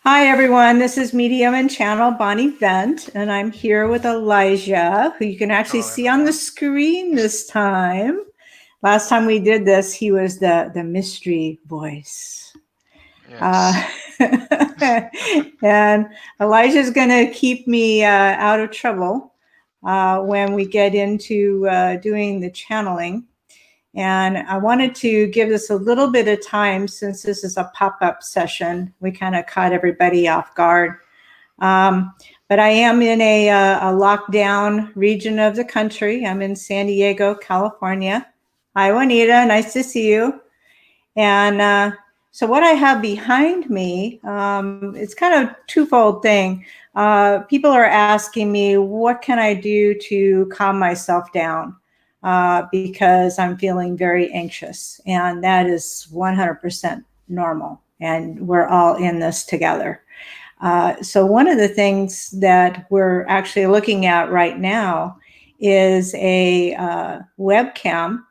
Hi, everyone. This is Medium and Channel Bonnie Vent, and I'm here with Elijah, who you can actually Hello, see on the everyone. screen this time. Last time we did this, he was the mystery voice. Uh, Yes. and Elijah's going to keep me out of trouble when we get into doing the channeling. And I wanted to give this a little bit of time since this is a pop-up session. We kind of caught everybody off guard. But I am in a lockdown region of the country. I'm in San Diego, California. Hi, Juanita. Nice to see you. And so what I have behind me, it's kind of a twofold thing. People are asking me, what can I do to calm myself down? Because I'm feeling very anxious. And that is 100% normal. And we're all in this together. So one of the things that we're actually looking at right now is a webcam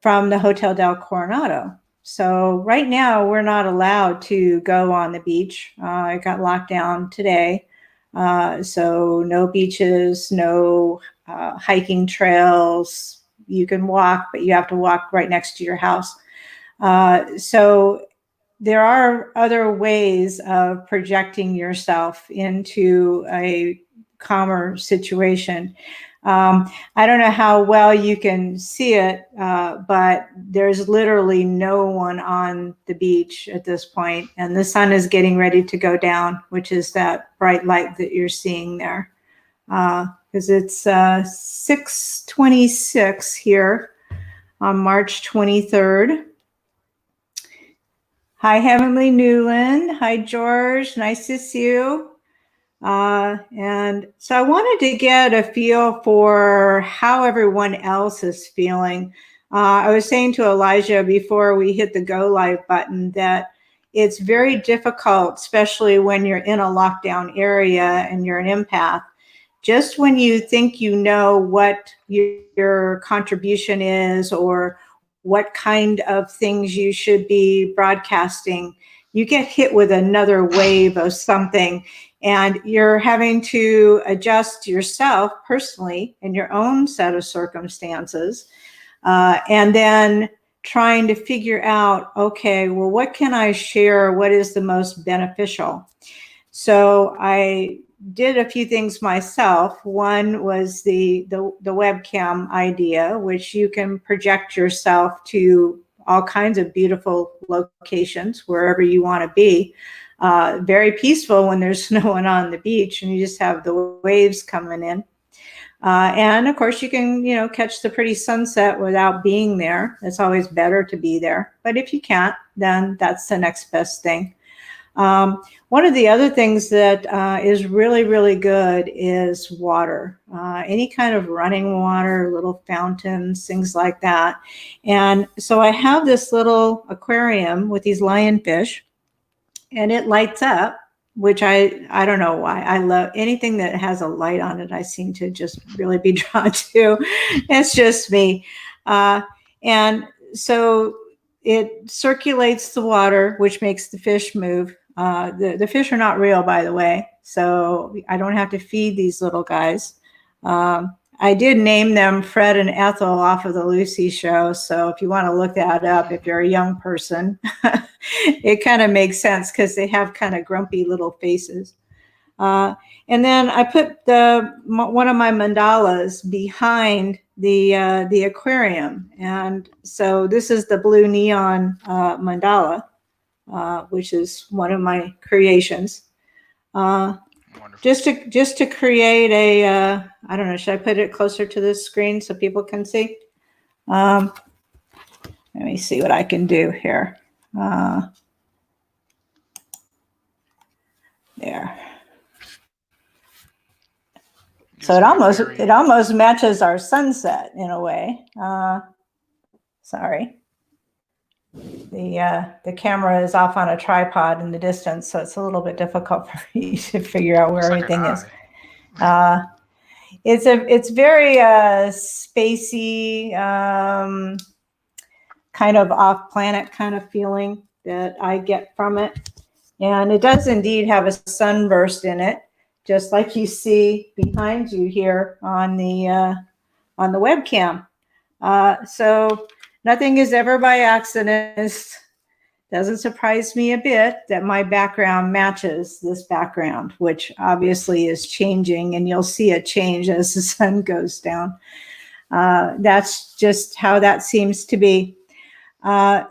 from the Hotel del Coronado. So right now we're not allowed to go on the beach. It got locked down today. So no beaches, no hiking trails. You can walk, but you have to walk right next to your house. So there are other ways of projecting yourself into a calmer situation. I don't know how well you can see it, but there's literally no one on the beach at this point, and the sun is getting ready to go down, which is that bright light that you're seeing there. Because it's 6:26 here on March 23rd. Hi, Heavenly Newland. Hi, George. Nice to see you. And so I wanted to get a feel for how everyone else is feeling. I was saying to Elijah before we hit the go live button that it's very difficult, especially when you're in a lockdown area and you're an empath. Just when you think you know what your contribution is or what kind of things you should be broadcasting, you get hit with another wave of something, and you're having to adjust yourself personally in your own set of circumstances, and then trying to figure out, okay, well, what can I share? What is the most beneficial? So I did a few things myself. One was the webcam idea, which you can project yourself to all kinds of beautiful locations wherever you want to be. Very peaceful when there's no one on the beach and you just have the waves coming in. And of course, you can, catch the pretty sunset without being there. It's always better to be there. But if you can't, then that's the next best thing. One of the other things that is really, really good is water. Any kind of running water, little fountains, things like that. And so I have this little aquarium with these lionfish, and it lights up, which I don't know why. I love anything that has a light on it. I seem to just really be drawn to. It's just me. And so it circulates the water, which makes the fish move. The fish are not real, by the way, so I don't have to feed these little guys. I did name them Fred and Ethel off of the Lucy show, so if you want to look that up, if you're a young person, it kind of makes sense because they have kind of grumpy little faces. And then I put one of my mandalas behind the aquarium, and so this is the blue neon mandala. Which is one of my creations. Wonderful. Just to create a, I don't know, should I put it closer to the screen so people can see? Let me see what I can do here. There. So it almost matches our sunset in a way. Sorry. The camera is off on a tripod in the distance, so it's a little bit difficult for me to figure out where everything is. It's very spacey, kind of off-planet kind of feeling that I get from it. And it does indeed have a sunburst in it, just like you see behind you here on the webcam. So nothing is ever by accident. Doesn't surprise me a bit that my background matches this background, which obviously is changing, and you'll see it change as the sun goes down. That's just how that seems to be.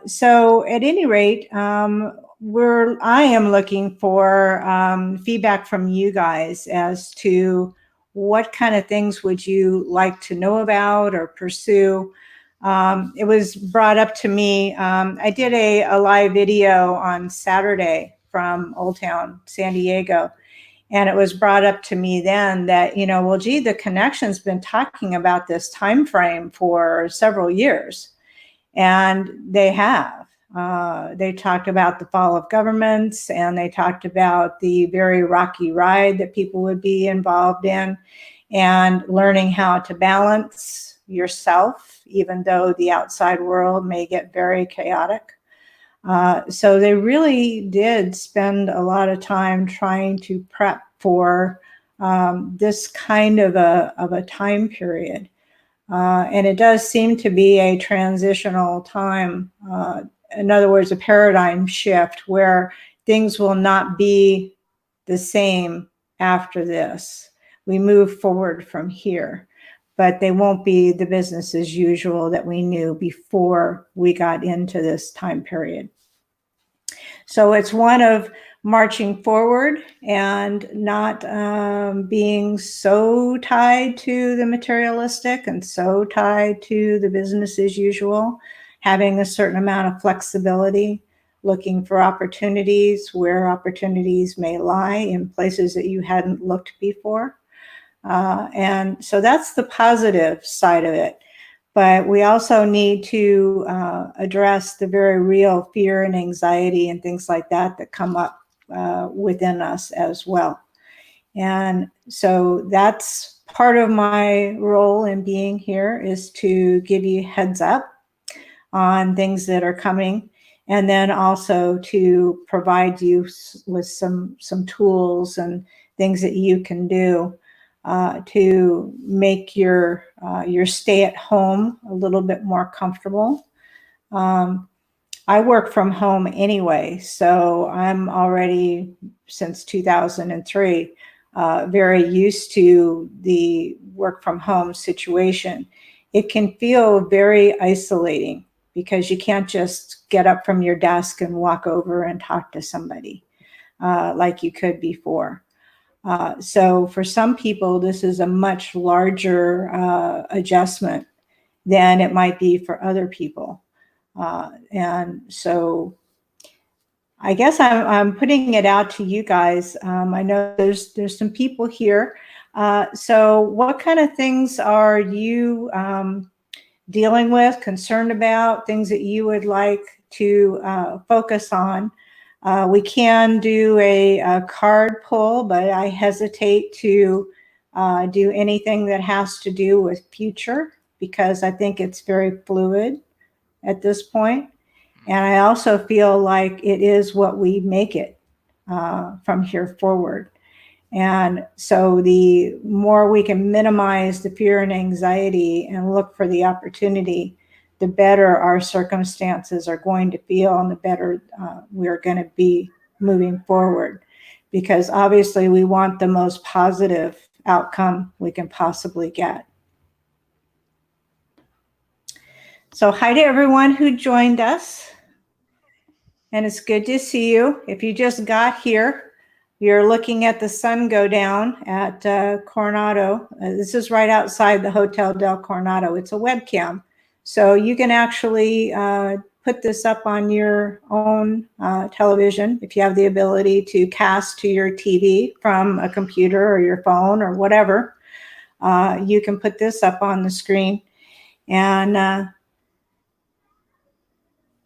So at any rate, I am looking for feedback from you guys as to what kind of things would you like to know about or pursue. It was brought up to me. I did a live video on Saturday from Old Town, San Diego. And it was brought up to me then that, well, gee, the Connection's been talking about this time frame for several years. And they have. They talked about the fall of governments, and they talked about the very rocky ride that people would be involved in, and learning how to balance yourself, even though the outside world may get very chaotic. So they really did spend a lot of time trying to prep for this kind of a time period. And it does seem to be a transitional time. In other words, a paradigm shift where things will not be the same after this. We move forward from here, but they won't be the business as usual that we knew before we got into this time period. So it's one of marching forward and not being so tied to the materialistic and so tied to the business as usual, having a certain amount of flexibility, looking for opportunities where opportunities may lie in places that you hadn't looked before. And so that's the positive side of it. But we also need to address the very real fear and anxiety and things like that come up within us as well. And so that's part of my role in being here, is to give you heads up on things that are coming, and then also to provide you with some tools and things that you can do to make your stay at home a little bit more comfortable. I work from home anyway, so I'm already, since 2003, very used to the work from home situation. It can feel very isolating because you can't just get up from your desk and walk over and talk to somebody like you could before. So for some people, this is a much larger adjustment than it might be for other people. And so I guess I'm putting it out to you guys. I know there's some people here. So what kind of things are you dealing with, concerned about, things that you would like to focus on? We can do a card pull, but I hesitate to do anything that has to do with future, because I think it's very fluid at this point. And I also feel like it is what we make it from here forward. And so the more we can minimize the fear and anxiety and look for the opportunity, the better our circumstances are going to feel, and the better we're going to be moving forward. Because obviously we want the most positive outcome we can possibly get. So hi to everyone who joined us. And it's good to see you. If you just got here, you're looking at the sun go down at Coronado. This is right outside the Hotel del Coronado. It's a webcam. So you can actually put this up on your own television if you have the ability to cast to your TV from a computer or your phone or whatever. You can put this up on the screen. And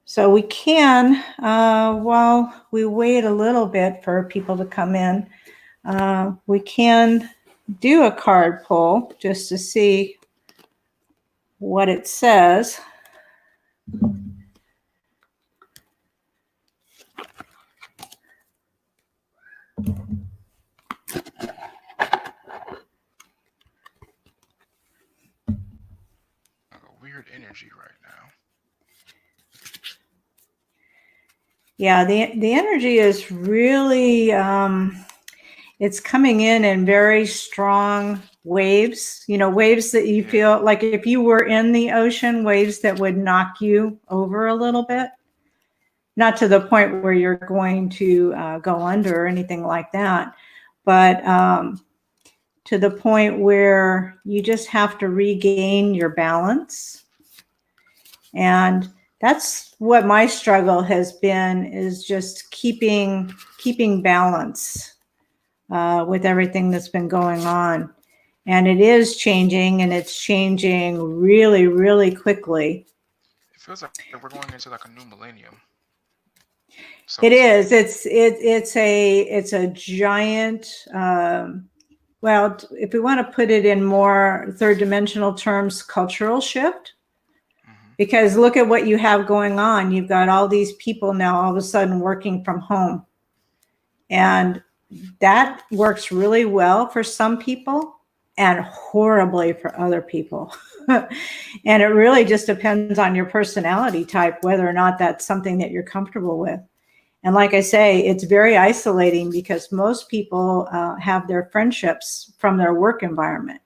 so we can, while we wait a little bit for people to come in, we can do a card pull just to see what it says. energy right now. Yeah, the energy is really it's coming in very strong waves. You know, waves that you feel like if you were in the ocean, waves that would knock you over a little bit. Not to the point where you're going to go under or anything like that, but to the point where you just have to regain your balance. And that's what my struggle has been, is just keeping balance with everything that's been going on. And it is changing, and it's changing really, really quickly. It feels like we're going into like a new millennium. So It is. It's a giant. Well, if we want to put it in more third dimensional terms, cultural shift. Because look at what you have going on. You've got all these people now all of a sudden working from home. And that works really well for some people and horribly for other people. And it really just depends on your personality type, whether or not that's something that you're comfortable with. And like I say, it's very isolating because most people have their friendships from their work environment.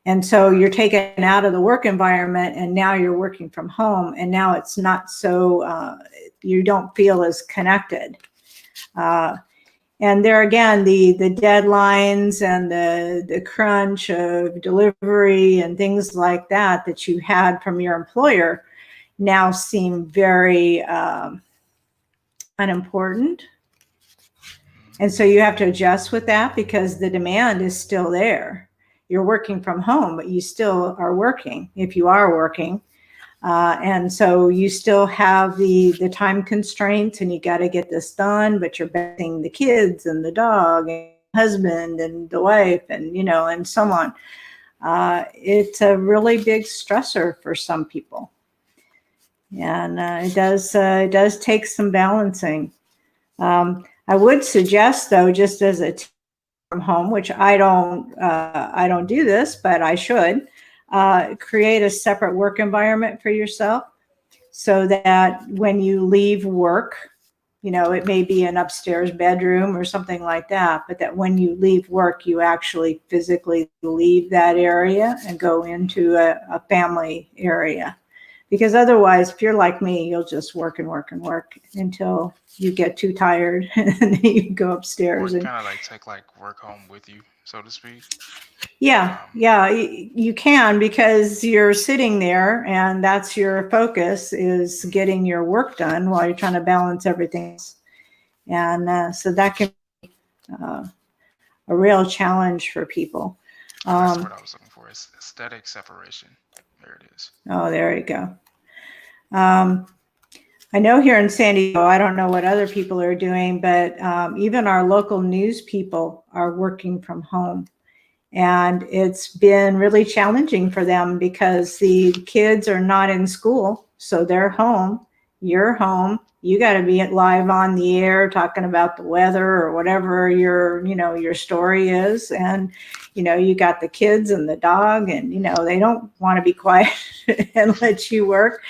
And so you're taken out of the work environment and now you're working from home, and now it's not so, you don't feel as connected. And there again, the deadlines and the crunch of delivery and things like that you had from your employer now seem very unimportant. And so you have to adjust with that because the demand is still there. You're working from home, but you still are working if you are working. And so you still have the time constraints, and you got to get this done, but you're balancing the kids and the dog and the husband and the wife and, you know, and so on. It's a really big stressor for some people. And it does take some balancing. I would suggest, though, just as a tip from home, which I don't do this, but I should, create a separate work environment for yourself so that when you leave work, you know, it may be an upstairs bedroom or something like that, but that when you leave work, you actually physically leave that area and go into a family area. Because otherwise, if you're like me, you'll just work and work and work until you get too tired and then you go upstairs. Or And kind of like take like work home with you, so to speak. yeah, you can, because you're sitting there and that's your focus, is getting your work done while you're trying to balance everything else. And so that can be a real challenge for people. That's what I was looking for, is aesthetic separation. There it is. Oh, there you go. I know here in San Diego, I don't know what other people are doing, but even our local news people are working from home. And it's been really challenging for them because the kids are not in school. So they're home, you're home, you got to be live on the air talking about the weather or whatever your story is. And, you know, you got the kids and the dog, and, you know, they don't want to be quiet and let you work.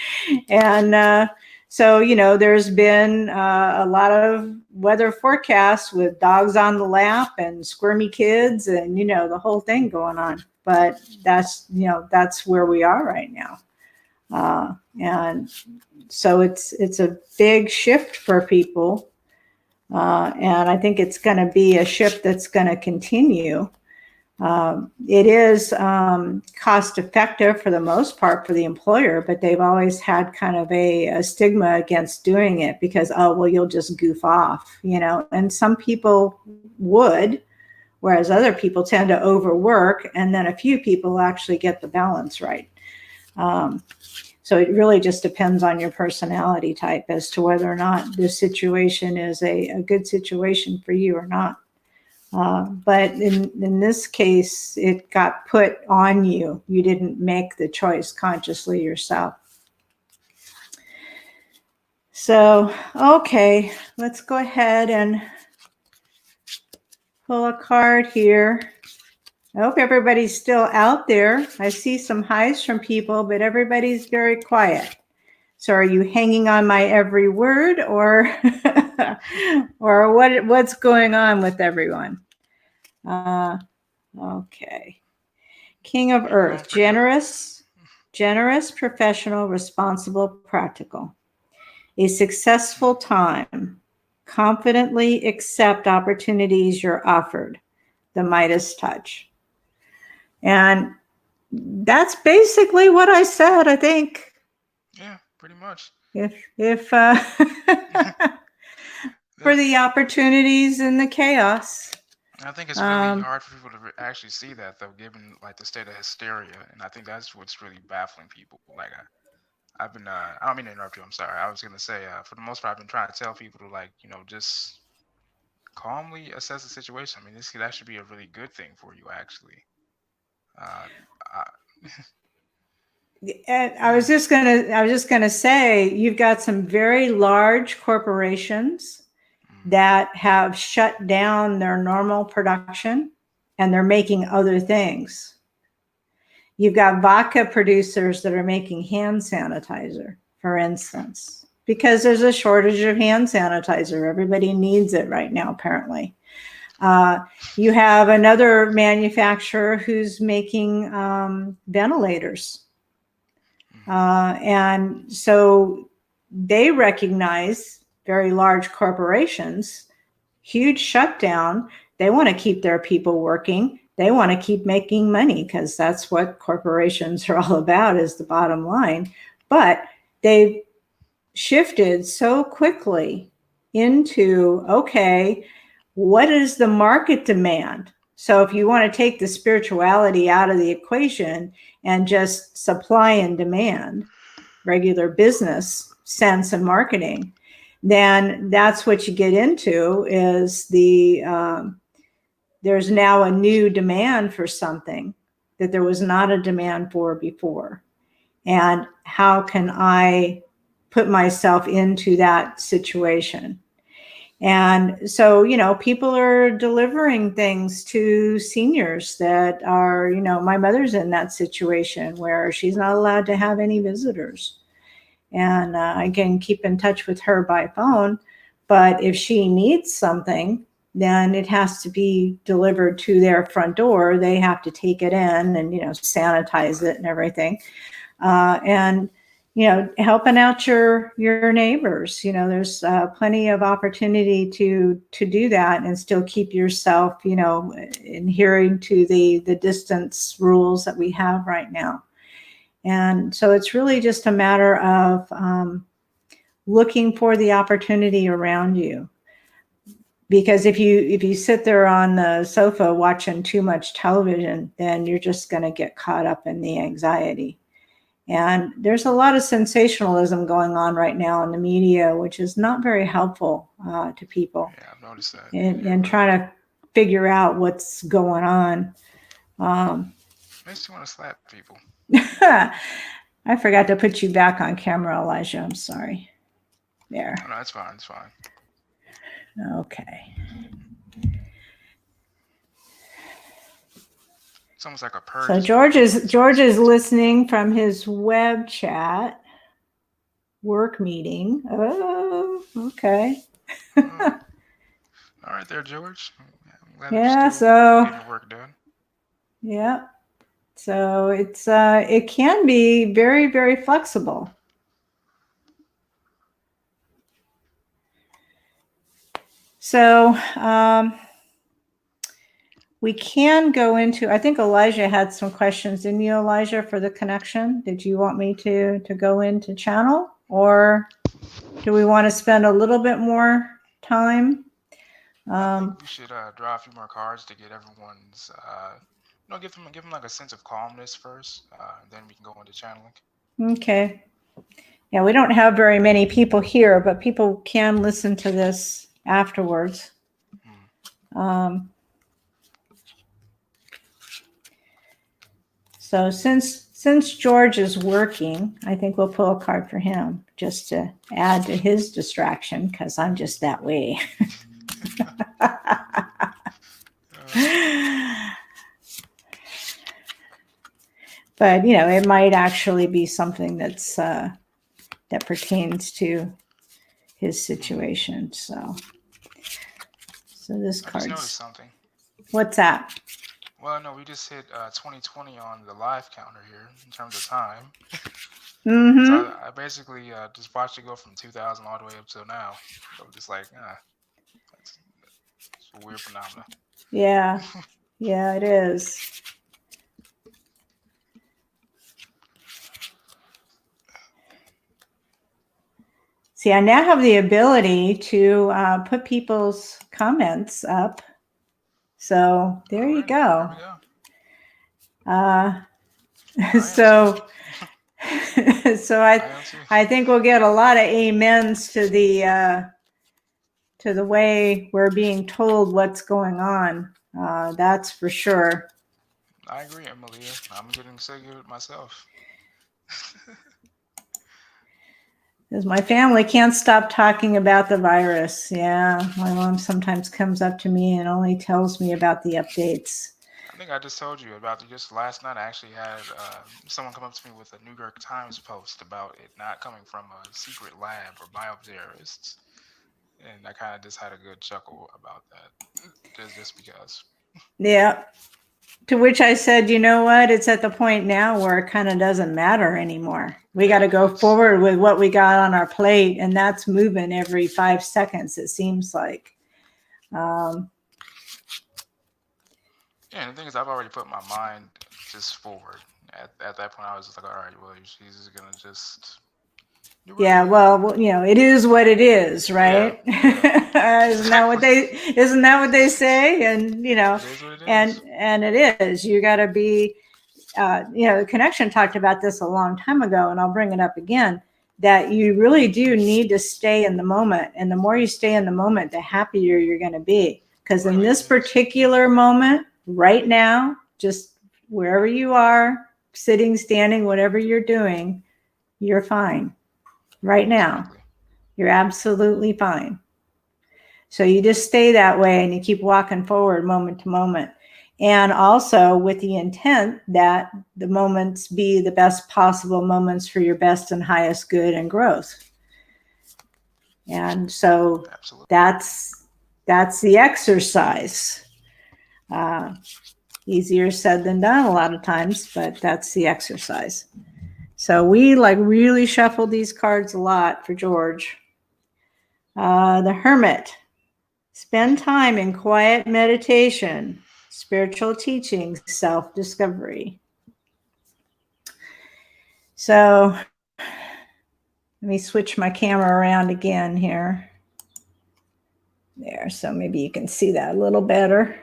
And so, you know, there's been a lot of weather forecasts with dogs on the lap and squirmy kids and, you know, the whole thing going on. But that's, you know, that's where we are right now. And so it's a big shift for people. And I think it's going to be a shift that's going to continue. It is cost effective for the most part for the employer, but they've always had kind of a stigma against doing it because, oh, well, you'll just goof off, you know, and some people would, whereas other people tend to overwork, and then a few people actually get the balance right. So it really just depends on your personality type as to whether or not this situation is a good situation for you or not. But in this case, it got put on you. You didn't make the choice consciously yourself. So, okay, let's go ahead and pull a card here. I hope everybody's still out there. I see some highs from people, but everybody's very quiet. So are you hanging on my every word, or or what's going on with everyone? Okay. King of Yeah, we're going Earth, pretty good. generous, professional, responsible, practical. A successful time. Confidently accept opportunities you're offered. The Midas touch. And that's basically what I said, I think. Yeah, pretty much. If for That, the opportunities and the chaos. I think it's really Um, hard for people to actually see that though, given like the state of hysteria, and I think that's what's really baffling people. Like I've been, I don't mean to interrupt you. I'm sorry. I was gonna say, for the most part, I've been trying to tell people to like, just calmly assess the situation. I mean, that should be a really good thing for you, actually. Uh, I, and I was just gonna say, you've got some very large corporations that have shut down their normal production and they're making other things. You've got vodka producers that are making hand sanitizer, for instance, because there's a shortage of hand sanitizer. Everybody needs it right now, apparently. You have another manufacturer who's making ventilators. And so they recognize, very large corporations, huge shutdown. They want to keep their people working. They want to keep making money because that's what corporations are all about, is the bottom line. But they've shifted so quickly into, okay, what is the market demand? So if you want to take the spirituality out of the equation and just supply and demand, regular business sense and marketing, then that's what you get into, is there's now a new demand for something that there was not a demand for before. And how can I put myself into that situation? And so, people are delivering things to seniors that are, my mother's in that situation where she's not allowed to have any visitors. And I can keep in touch with her by phone. But if she needs something, then it has to be delivered to their front door. They have to take it in and, sanitize it and everything. And helping out your neighbors. There's plenty of opportunity to do that and still keep yourself, adhering to the distance rules that we have right now. And so it's really just a matter of looking for the opportunity around you. Because if you sit there on the sofa watching too much television, then you're just going to get caught up in the anxiety. And there's a lot of sensationalism going on right now in the media, which is not very helpful to people. Yeah, I've noticed that. And trying to figure out what's going on. Makes you want to slap people. I forgot to put you back on camera, Elijah. I'm sorry. There. Oh, no, it's fine. It's fine. Okay. It's almost like a purge. So George is listening from his web chat work meeting. Oh, okay. All right, there, George. Yeah. So getting your work done. Yeah. So it can be very, very flexible. So we can go into, I think Elijah had some questions. Didn't you, Elijah, for the connection? Did you want me to go into channel, or do we want to spend a little bit more time? I think we should draw a few more cards to get everyone's, give them like a sense of calmness first. Then we can go into channeling. Okay. Yeah, we don't have very many people here, but people can listen to this afterwards. So since George is working, I think we'll pull a card for him just to add to his distraction, because I'm just that way. but it might actually be something that's that pertains to his situation. So this I just noticed card's, something. what's that? Well, no, we just hit 2020 on the live counter here in terms of time. So Mm-hmm. I basically just watched it go from 2000 all the way up till now. So I'm just like, that's it's a weird phenomena. Yeah. Yeah, it is. See, I now have the ability to put people's comments up. So there you Alrighty, there go. we go. Uh, I am too. so so I am too. I think we'll get a lot of amens to the way we're being told what's going on. That's for sure. I agree, Emilia. I'm getting sick of it myself. Because my family can't stop talking about the virus. Yeah, my mom sometimes comes up to me and only tells me about the updates. I think I just told you about it just last night. I actually had someone come up to me with a New York Times post about it not coming from a secret lab or bioterrorists, and I kind of just had a good chuckle about that, just because. Yeah. To which I said, you know what? It's at the point now where it kind of doesn't matter anymore. We got Yeah, to it go is. forward with what we got on our plate, and that's moving every 5 seconds, it seems like. Yeah, and the thing is, I've already put my mind just forward. At that point, I was just like, all right, well, she's just gonna just do what it Yeah, is. well, it is what it is, Yeah, right? yeah, exactly. Isn't that what they say? And It is what it is. and it is. You got to be the connection talked about this a long time ago, and I'll bring it up again, that you really do need to stay in the moment. And the more you stay in the moment, the happier you're going to be. Because in Really, this it is. particular moment, right now, just wherever you are, sitting, standing, whatever you're doing, you're fine. Right now, Exactly. you're absolutely fine. So you just stay that way and you keep walking forward moment to moment. And also with the intent that the moments be the best possible moments for your best and highest good and growth. And so Absolutely. that's the exercise. Easier said than done a lot of times, but that's the exercise. So we really shuffled these cards a lot for George. The Hermit. Spend time in quiet meditation, spiritual teachings, self-discovery. So let me switch my camera around again here. There, so maybe you can see that a little better.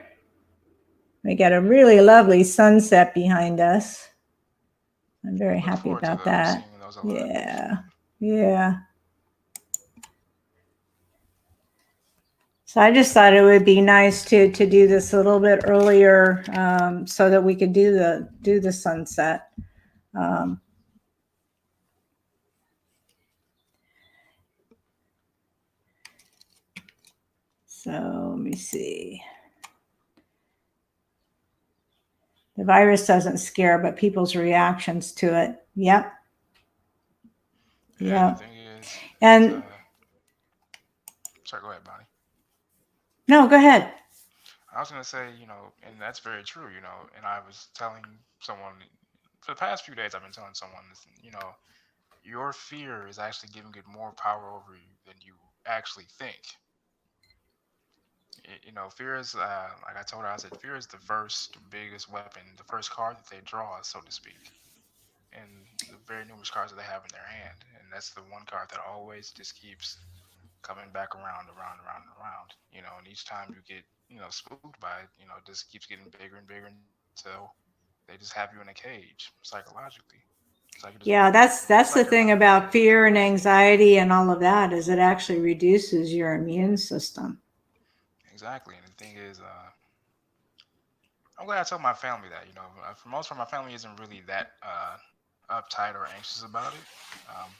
We got a really lovely sunset behind us. I'm very Looking happy forward to about those, that. seeing those a lot. Yeah, yeah. So I just thought it would be nice to do this a little bit earlier, so that we could do the sunset. So let me see. The virus doesn't scare, but people's reactions to it. Yep. Yeah, and the Yep. thing is, And sorry, go ahead, Bonnie. no, go ahead. I was gonna say, and that's very true, and I was telling someone for the past few days, I've been telling someone this, your fear is actually giving it more power over you than you actually think. Fear is, like I told her, I said, fear is the first biggest weapon, the first card that they draw, so to speak, and the very numerous cards that they have in their hand, and that's the one card that always just keeps coming back around, and each time you get, spooked by it, it just keeps getting bigger and bigger until they just have you in a cage psychologically. It's like you're just Yeah, running. It's that's the like you're thing running. about fear and anxiety and all of that, is it actually reduces your immune system. Exactly. And the thing is, I'm glad I told my family that, for most part, my family isn't really that uptight or anxious about it. Um,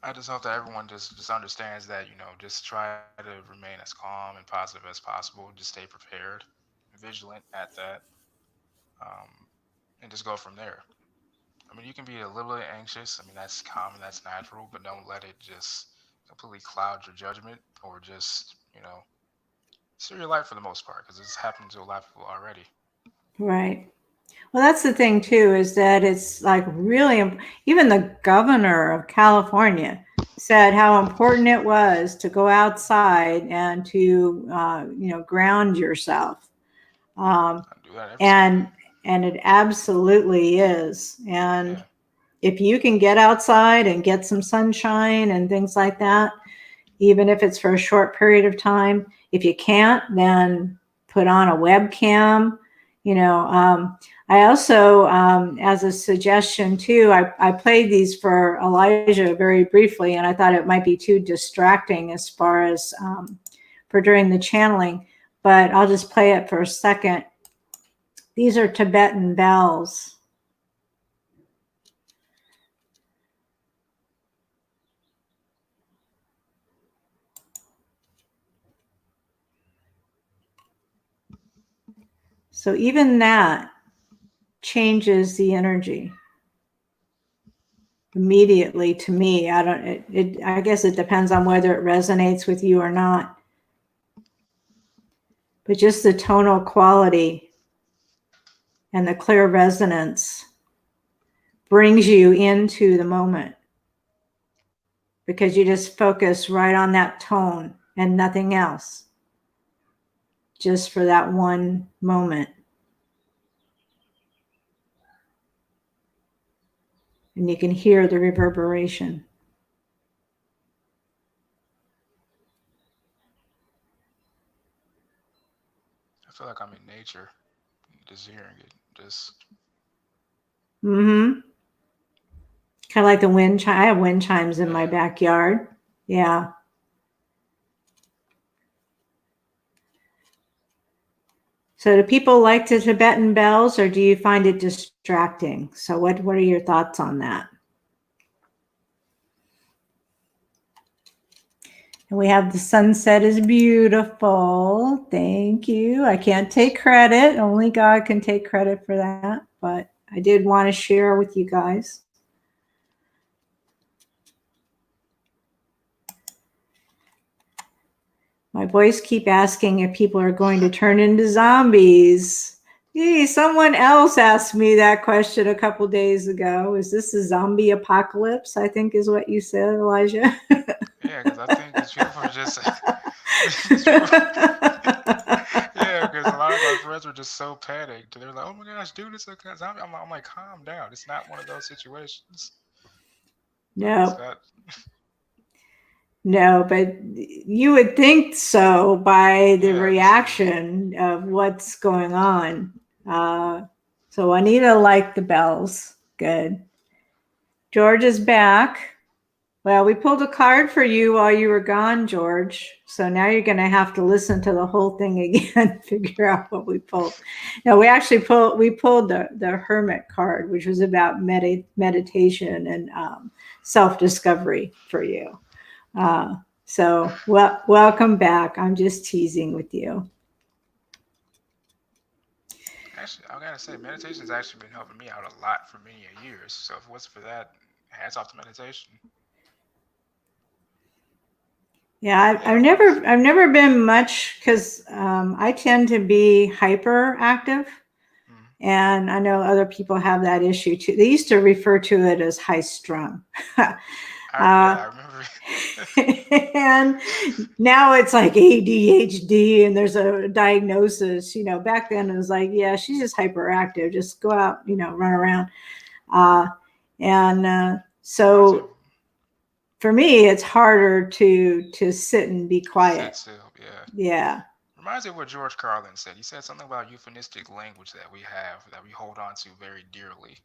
I just hope that everyone just understands that, just try to remain as calm and positive as possible. Just stay prepared, vigilant at that. and just go from there. I mean, you can be a little bit anxious. I mean, that's common, that's natural, but don't let it just completely cloud your judgment or just, steer your life for the most part, because it's happened to a lot of people already. Right. Well, that's the thing too, is that it's like really, even the governor of California said how important it was to go outside and to, ground yourself. Um, I do that every single day. and it absolutely is. And Yeah. if you can get outside and get some sunshine and things like that, even if it's for a short period of time, if you can't, then put on a webcam. I also, as a suggestion too, I played these for Elijah very briefly, and I thought it might be too distracting as far as for during the channeling, but I'll just play it for a second. These are Tibetan bells. So even that changes the energy immediately to me. I guess it depends on whether it resonates with you or not. But just the tonal quality and the clear resonance brings you into the moment because you just focus right on that tone and nothing else, just for that one moment. And you can hear the reverberation. I feel like I'm in nature, just hearing it. Just, Mm-hmm. Kind of like the wind chime. I have wind chimes in my yeah. backyard. Yeah. So do people like the Tibetan bells, or do you find it distracting? So what are your thoughts on that? And we have the sunset is beautiful. Thank you. I can't take credit. Only God can take credit for that. But I did want to share with you guys. My boys keep asking if people are going to turn into zombies. Gee, someone else asked me that question a couple days ago. Is this a zombie apocalypse? I think is what you said, Elijah. Yeah, because I think these people are just, these people, yeah, because a lot of my friends were just so panicked. They're like, oh my gosh, dude, it's a zombie. I'm like, calm down. It's not one of those situations. Like, it's No, not, no, but you would think so by the yeah, this is, reaction of what's going on. So Anita liked the bells. Good. George is back. Well, we pulled a card for you while you were gone, George. So now you're going to have to listen to the whole thing again, figure out what we pulled. No, we pulled the Hermit card, which was about meditation and self-discovery for you. So welcome back. I'm just teasing with you. actually, I gotta say, meditation's actually been helping me out a lot for many years. So if it wasn't for that, hats off to meditation. Yeah, Yeah, what is, I've never been much because I tend to be hyperactive, mm, and I know other people have that issue too. They used to refer to it as high strung. yeah, uh, I remember. and now it's like ADHD and there's a diagnosis. Back then it was like, yeah, she's just hyperactive. Just go out, run around. Uh, and Reminds me of so for me, it's harder to sit and be quiet. sit still, yeah. Yeah, Reminds me of what George Carlin said. He said something about euphemistic language that we have that we hold on to very dearly.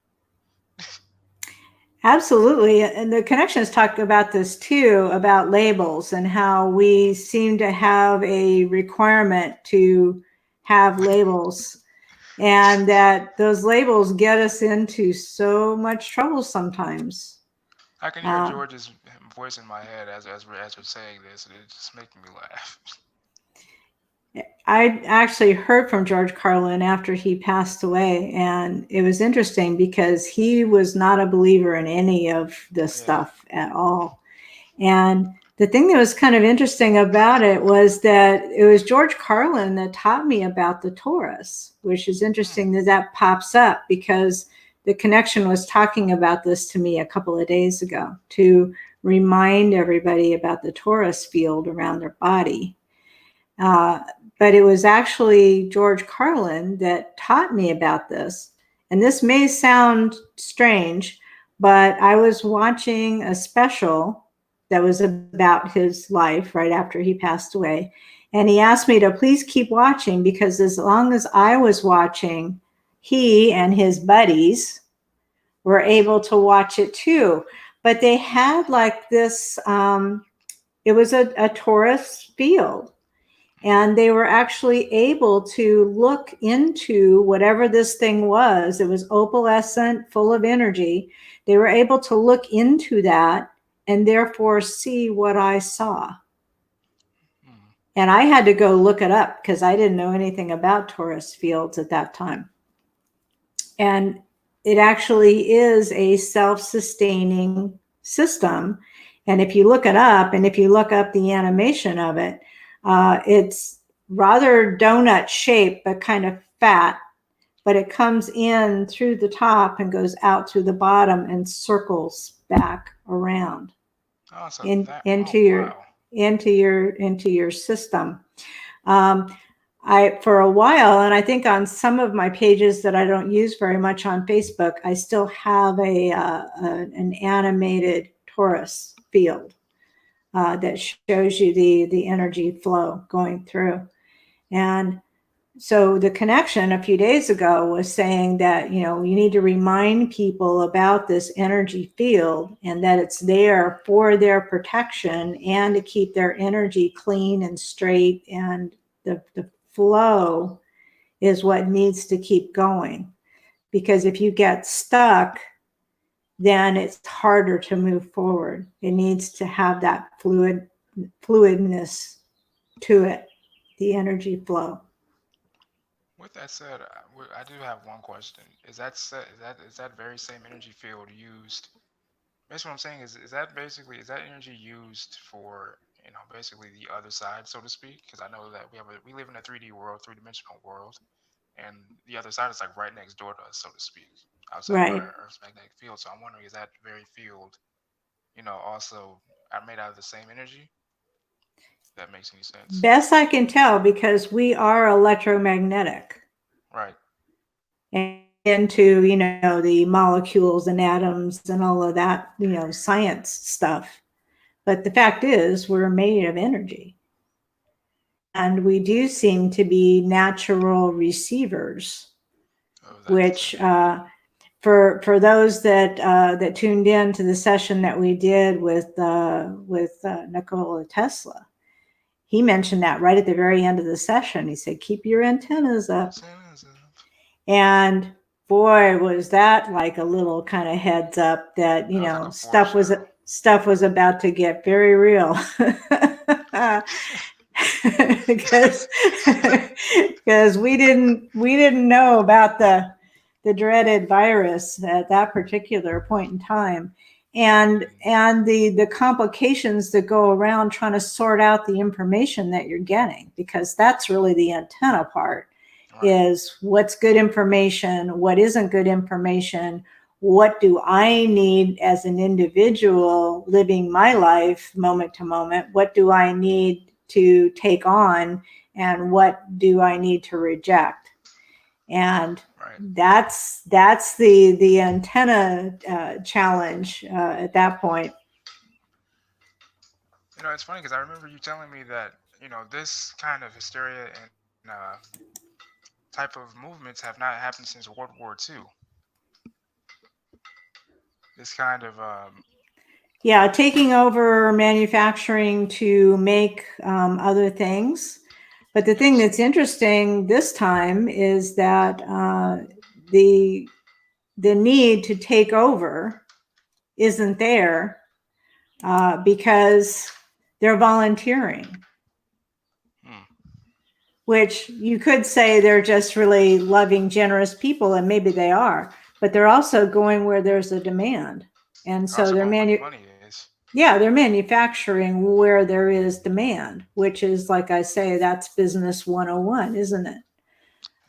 absolutely. And the connections talk about this too, about labels and how we Mm. seem to have a requirement to have labels, and that those labels get us into so much trouble sometimes. I can hear Uh, George's voice in my head as we're saying this, and it's just making me laugh. I actually heard from George Carlin after he passed away, and it was interesting because he was not a believer in any of this stuff at all. And the thing that was kind of interesting about it was that it was George Carlin that taught me about the torus, which is interesting that that pops up because the connection was talking about this to me a couple of days ago to remind everybody about the torus field around their body. But it was actually George Carlin that taught me about this. And this may sound strange, but I was watching a special that was about his life right after he passed away. And he asked me to please keep watching because as long as I was watching, he and his buddies were able to watch it too. But they had like this, it was a torus field. And they were actually able to look into whatever this thing was. It was opalescent, full of energy. They were able to look into that and therefore see what I saw. And I had to go look it up because I didn't know anything about torus fields at that time. And it actually is a self-sustaining system. And if you look it up and if you look up the animation of it, it's rather donut shaped, but kind of fat, but it comes in through the top and goes out through the bottom and circles back around into your system. For a while, and I think on some of my pages that I don't use very much on Facebook, I still have an animated torus field. That shows you the energy flow going through. And so the connection a few days ago was saying that, you need to remind people about this energy field and that it's there for their protection and to keep their energy clean and straight. And the flow is what needs to keep going. Because if you get stuck, then it's harder to move forward. It needs to have that fluidness to it, the energy flow. With that said, I do have one question. Is that very same energy field used? Basically, what I'm saying is that energy used for basically the other side, so to speak? Because I know that we live in a 3D world, three-dimensional world, and the other side is like right next door to us, so to speak, outside of our Earth's magnetic field. So I'm wondering, is that very field, also made out of the same energy? If that makes any sense. Best I can tell, because we are electromagnetic. Right. And into, the molecules and atoms and all of that, science stuff. But the fact is, we're made of energy. And we do seem to be natural receivers, which for those that tuned in to the session that we did with Nikola Tesla, he mentioned that right at the very end of the session. He said, "Keep your antennas up." And boy, was that like a little kind of heads up that stuff was about to get very real. because we didn't know about the dreaded virus at that particular point in time, and the complications that go around trying to sort out the information that you're getting, because that's really the antenna part. Is what's good information, what isn't good information, what do I need as an individual living my life moment to moment, what do I need to take on, and what do I need to reject? And that's the antenna challenge at that point. It's funny because I remember you telling me that this kind of hysteria and type of movements have not happened since World War II. This kind of taking over manufacturing to make other things. But the thing that's interesting this time is that the need to take over isn't there because they're volunteering. which you could say they're just really loving, generous people, and maybe they are, but they're also going where there's a demand. And so Also they're going where the money is. they're manufacturing where there is demand, which is, like I say, that's business 101, isn't it?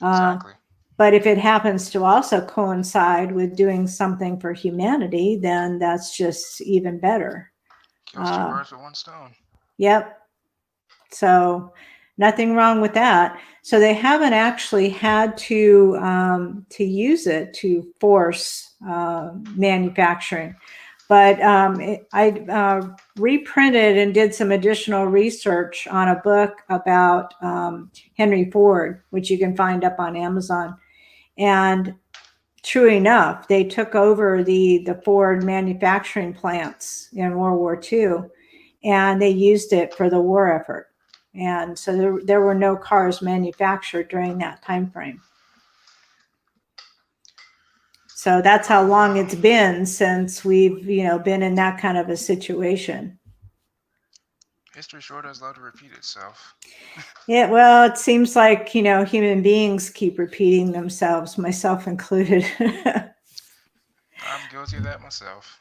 Exactly. But if it happens to also coincide with doing something for humanity, then that's just even better. Kills two birds with one stone. Yep. So nothing wrong with that. So they haven't actually had to use it to force manufacturing. But I reprinted and did some additional research on a book about Henry Ford, which you can find up on Amazon. And true enough, they took over the Ford manufacturing plants in World War II, and they used it for the war effort. And so there were no cars manufactured during that time frame. So that's how long it's been since we've, been in that kind of a situation. History sure does love to repeat itself. Yeah, well, it seems like, human beings keep repeating themselves, myself included. I'm guilty of that myself.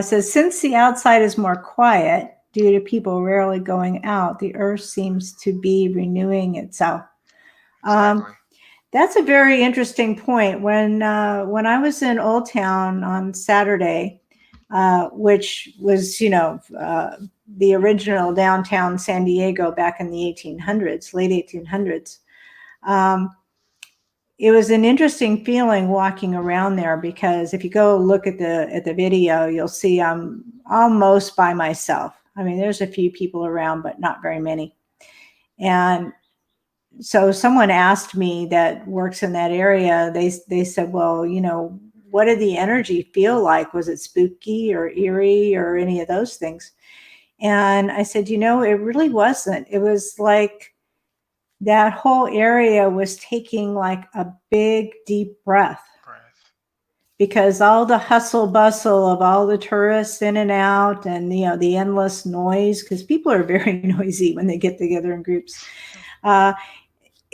So since the outside is more quiet due to people rarely going out, the earth seems to be renewing itself. Exactly. That's a very interesting point. When I was in Old Town on Saturday, which was, the original downtown San Diego back in the 1800s, late 1800s, it was an interesting feeling walking around there, because if you go look at the video, you'll see I'm almost by myself. I mean, there's a few people around, but not very many. And so someone asked me that works in that area, they said, well, what did the energy feel like? Was it spooky or eerie or any of those things? And I said, it really wasn't. It was like that whole area was taking like a big, deep breath. Because all the hustle bustle of all the tourists in and out, and the endless noise, because people are very noisy when they get together in groups.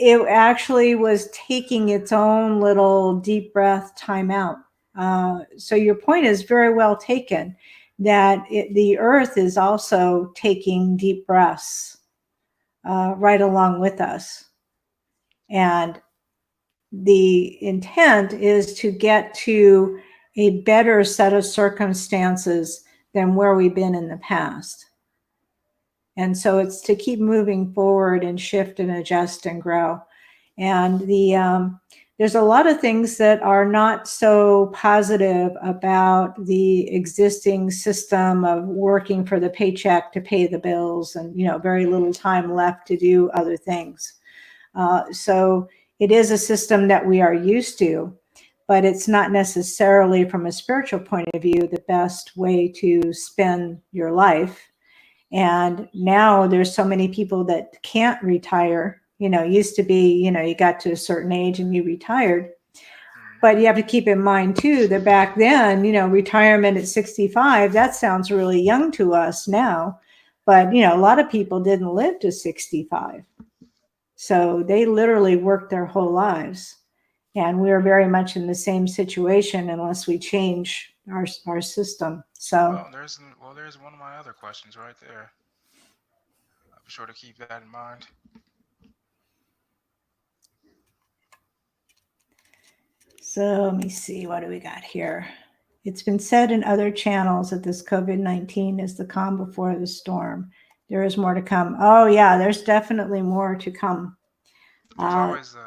It actually was taking its own little deep breath time out. So your point is very well taken, that the earth is also taking deep breaths right along with us. And the intent is to get to a better set of circumstances than where we've been in the past. And so it's to keep moving forward and shift and adjust and grow. And there's a lot of things that are not so positive about the existing system of working for the paycheck to pay the bills, and very little time left to do other things. So it is a system that we are used to, but it's not necessarily, from a spiritual point of view, the best way to spend your life. And now there's so many people that can't retire. Used to be, you got to a certain age and you retired. But you have to keep in mind too, that back then, retirement at 65, that sounds really young to us now. But, a lot of people didn't live to 65. So they literally worked their whole lives. And we're very much in the same situation unless we change our system. So there's one of my other questions right there. I'll be sure to keep that in mind. So let me see, what do we got here? It's been said in other channels that this COVID-19 is the calm before the storm. There is more to come. Oh yeah, there's definitely more to come. There's always sorry,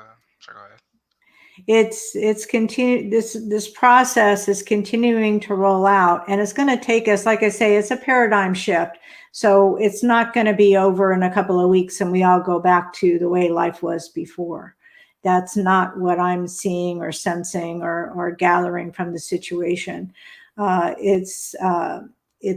go ahead. It's continue. This process is continuing to roll out, and it's going to take us, like I say, it's a paradigm shift. So it's not going to be over in a couple of weeks and we all go back to the way life was before. That's not what I'm seeing or sensing or gathering from the situation. It's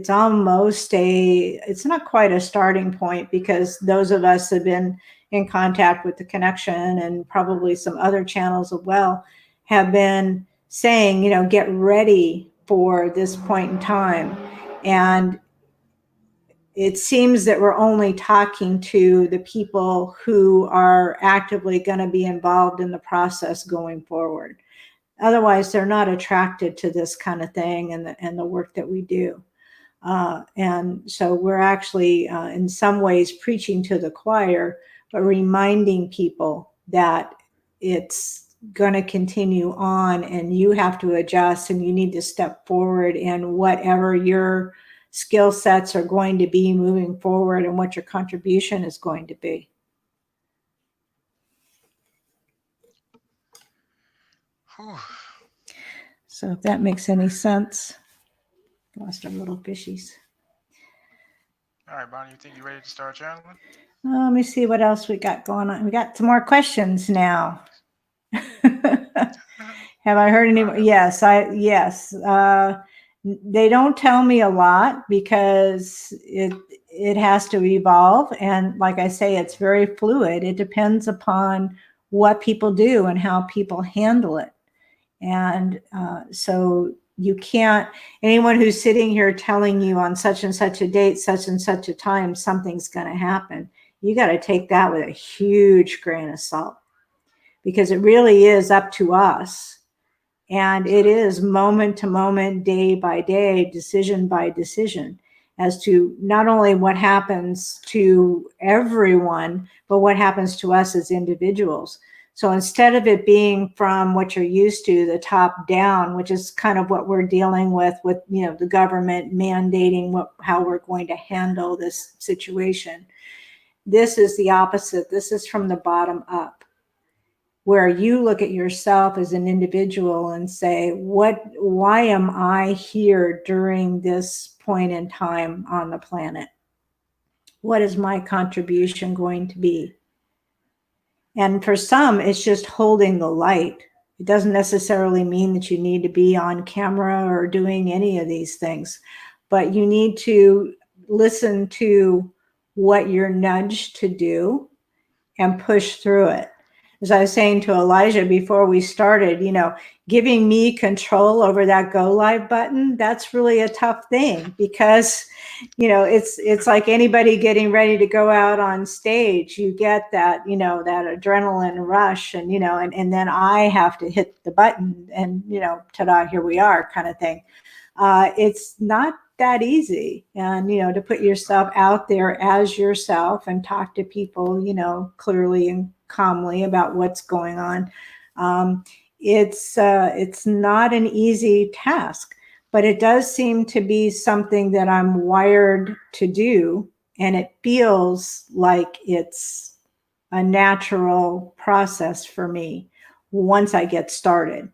almost it's not quite a starting point, because those of us have been in contact with the connection, and probably some other channels as well, have been saying, get ready for this point in time. And it seems that we're only talking to the people who are actively going to be involved in the process going forward. Otherwise, they're not attracted to this kind of thing and the work that we do. And so we're actually, in some ways, preaching to the choir, but reminding people that it's going to continue on and you have to adjust and you need to step forward in whatever your skill sets are going to be moving forward and what your contribution is going to be. Whew. So if that makes any sense. Lost our little fishies. All right, Bonnie, you think you're ready to start channeling? Let me see what else we got going on. We got some more questions now. Have I heard any? Yes, yes. They don't tell me a lot because it has to evolve. And like I say, it's very fluid. It depends upon what people do and how people handle it. And so you can't, anyone who's sitting here telling you on such and such a date, such and such a time, something's going to happen. You got to take that with a huge grain of salt because it really is up to us. And it is moment to moment, day by day, decision by decision as to not only what happens to everyone, but what happens to us as individuals. So instead of it being from what you're used to, the top down, which is kind of what we're dealing with, the government mandating how we're going to handle this situation, this is the opposite. This is from the bottom up, where you look at yourself as an individual and say, why am I here during this point in time on the planet? What is my contribution going to be? And for some, it's just holding the light. It doesn't necessarily mean that you need to be on camera or doing any of these things, but you need to listen to what you're nudged to do and push through it. As I was saying to Elijah before we started, giving me control over that go live button, that's really a tough thing because, it's like anybody getting ready to go out on stage. You get that, that adrenaline rush and, and then I have to hit the button and, ta-da, here we are kind of thing. It's not that easy. And, to put yourself out there as yourself and talk to people, clearly and calmly about what's going on. It's not an easy task, but it does seem to be something that I'm wired to do. And it feels like it's a natural process for me once I get started.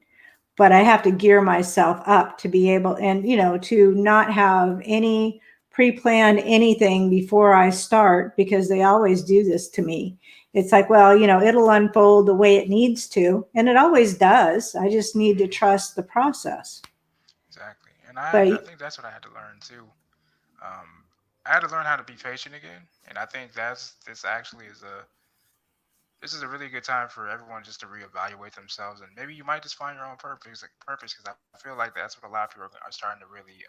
But I have to gear myself up to be able and, to not have any pre-planned anything before I start, because they always do this to me. It's like, well, it'll unfold the way it needs to. And it always does. I just need to trust the process. Exactly. And I think that's what I had to learn too. I had to learn how to be patient again. And I think this is a really good time for everyone just to reevaluate themselves, and maybe you might just find your own purpose. Because I feel like that's what a lot of people are starting to really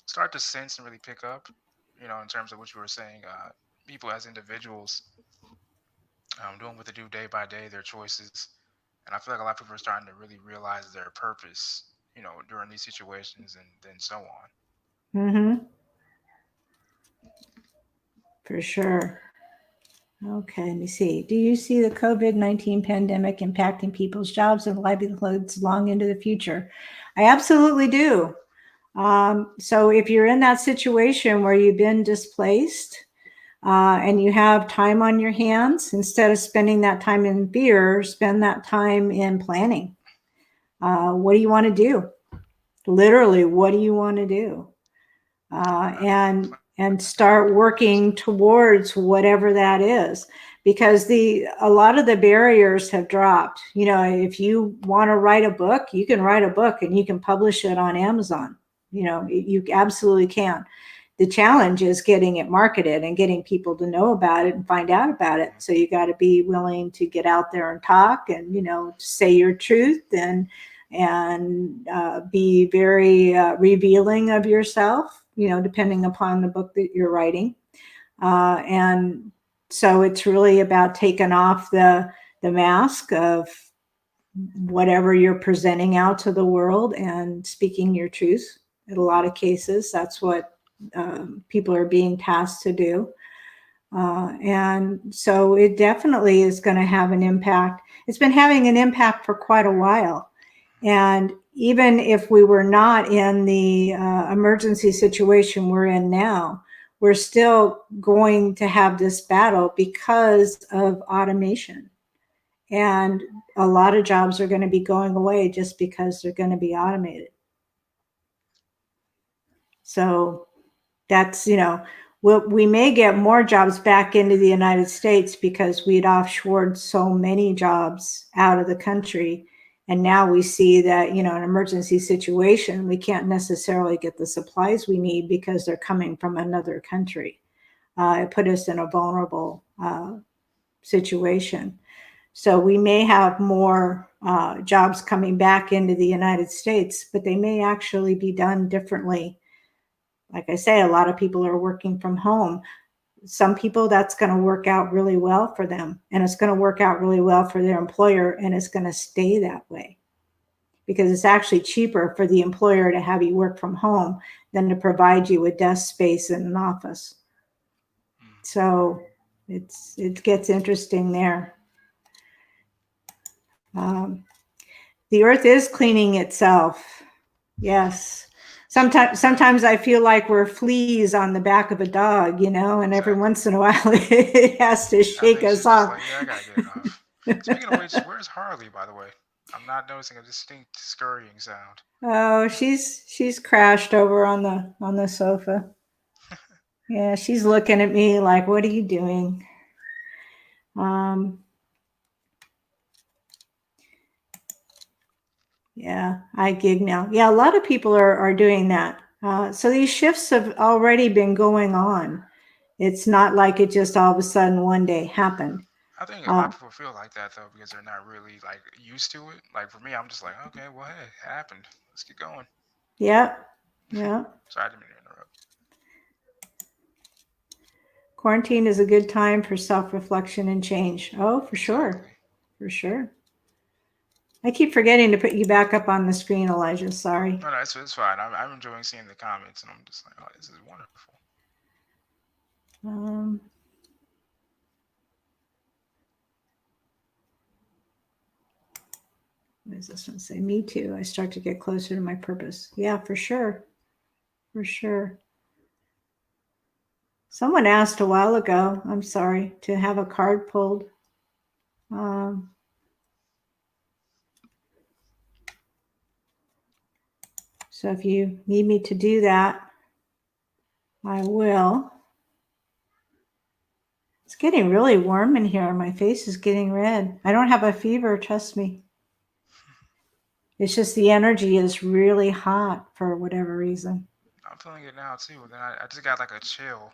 start to sense and really pick up. In terms of what you were saying, people as individuals doing what they do day by day, their choices, and I feel like a lot of people are starting to really realize their purpose, during these situations, and then so on. Mm-hmm. For sure. Okay, let me see. Do you see the COVID-19 pandemic impacting people's jobs and livelihoods long into the future? I absolutely do. So if you're in that situation where you've been displaced and you have time on your hands, instead of spending that time in fear, spend that time in planning. What do you want to do? Literally, what do you want to do? And start working towards whatever that is, because a lot of the barriers have dropped. If you want to write a book, you can write a book and you can publish it on Amazon. You absolutely can. The challenge is getting it marketed and getting people to know about it and find out about it. So you got to be willing to get out there and talk and, say your truth and be very revealing of yourself. depending upon the book that you're writing. And so it's really about taking off the mask of whatever you're presenting out to the world and speaking your truth. In a lot of cases, that's what people are being tasked to do. And so it definitely is going to have an impact. It's been having an impact for quite a while. And even if we were not in the emergency situation we're in now, we're still going to have this battle because of automation. And a lot of jobs are going to be going away just because they're going to be automated. So that's, we may get more jobs back into the United States because we'd offshored so many jobs out of the country. And now we see that, an emergency situation, we can't necessarily get the supplies we need because they're coming from another country. It put us in a vulnerable situation. So we may have more jobs coming back into the United States, but they may actually be done differently. Like I say, a lot of people are working from home. Some people, that's going to work out really well for them, and it's going to work out really well for their employer, and it's going to stay that way because it's actually cheaper for the employer to have you work from home than to provide you with desk space in an office. So it gets interesting there. The earth is cleaning itself. Yes. Sometimes I feel like we're fleas on the back of a dog, and every once in a while it has to shake us off. Like, I gotta get it off. Speaking of which, where's Harley, by the way? I'm not noticing a distinct scurrying sound. Oh, she's crashed over on the sofa. Yeah, she's looking at me like, what are you doing? Yeah, I gig now. Yeah, a lot of people are doing that. So these shifts have already been going on. It's not like it just all of a sudden one day happened. I think a lot of people feel like that though because they're not really like used to it. Like for me, I'm just like, okay, well, hey, it happened. Let's get going. Yeah, yeah. Sorry, I didn't mean to interrupt. Quarantine is a good time for self-reflection and change. Oh, for sure. Exactly. For sure. I keep forgetting to put you back up on the screen, Elijah. Sorry. No, it's fine. I'm enjoying seeing the comments, and I'm just like, oh, this is wonderful. What does this one say? Me too. I start to get closer to my purpose. Yeah, for sure. For sure. Someone asked a while ago, I'm sorry, to have a card pulled. So if you need me to do that, I will. It's getting really warm in here. My face is getting red. I don't have a fever, trust me. It's just the energy is really hot for whatever reason. I'm feeling it now too. Then I just got like a chill.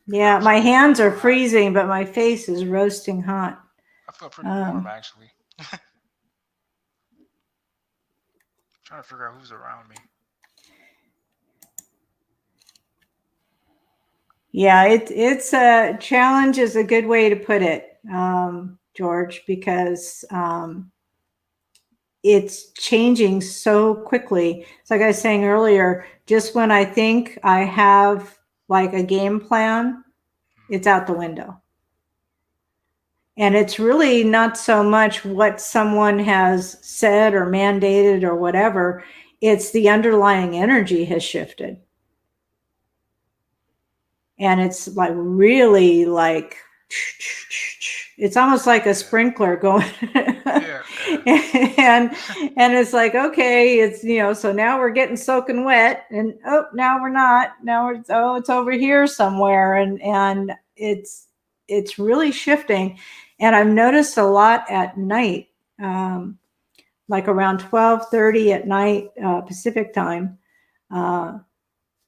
Yeah, my hands are freezing, but my face is roasting hot. I feel pretty warm actually. Trying to figure out who's around me. Yeah, it's a challenge is a good way to put it, George, because it's changing so quickly. It's like I was saying earlier, just when I think I have like a game plan, it's out the window. And it's really not so much what someone has said or mandated or whatever. It's the underlying energy has shifted. And it's like really like, it's almost like a sprinkler going. and it's like, okay, it's, so now we're getting soaking wet and, oh, now we're not. Now it's over here somewhere. And it's really shifting. And I've noticed a lot at night, like around 12:30 at night, Pacific time.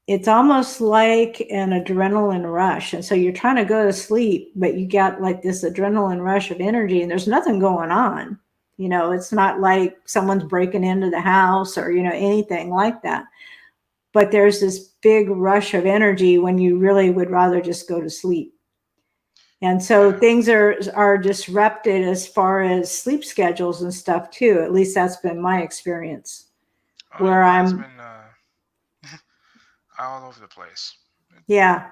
It's almost like an adrenaline rush. And so you're trying to go to sleep, but you got like this adrenaline rush of energy and there's nothing going on. It's not like someone's breaking into the house or, anything like that. but there's this big rush of energy when you really would rather just go to sleep. And so things are disrupted as far as sleep schedules and stuff too. At least that's been my experience. Oh, Where yeah, mine's I'm, been all over the place. yeah.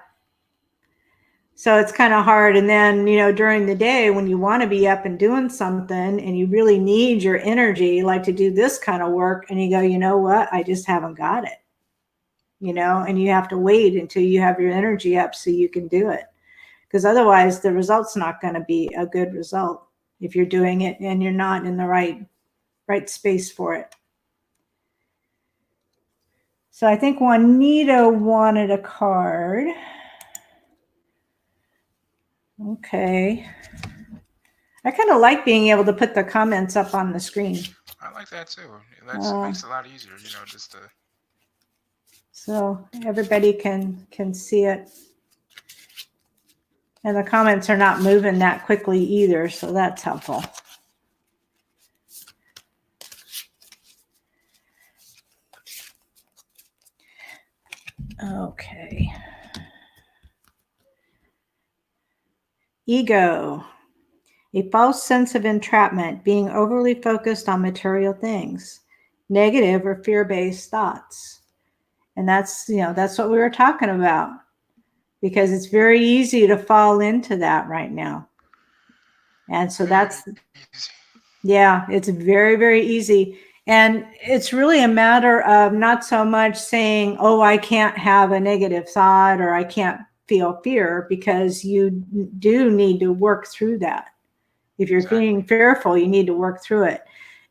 So it's kind of hard. And then, during the day when you want to be up and doing something and you really need your energy, like to do this kind of work, and you go, you know what? I just haven't got it, and you have to wait until you have your energy up so you can do it. Because otherwise the result's not going to be a good result if you're doing it and you're not in the right space for it. So I think Juanita wanted a card. Okay. I kind of like being able to put the comments up on the screen. I like that too. It makes it a lot easier, just to. So everybody can see it. And the comments are not moving that quickly either, so that's helpful. Okay. Ego. A false sense of entrapment, being overly focused on material things, negative or fear-based thoughts. And that's what we were talking about, because it's very easy to fall into that right now. And so that's, yeah, it's very, very easy. And it's really a matter of not so much saying, oh, I can't have a negative thought or I can't feel fear, because you do need to work through that. If you're feeling fearful, you need to work through it.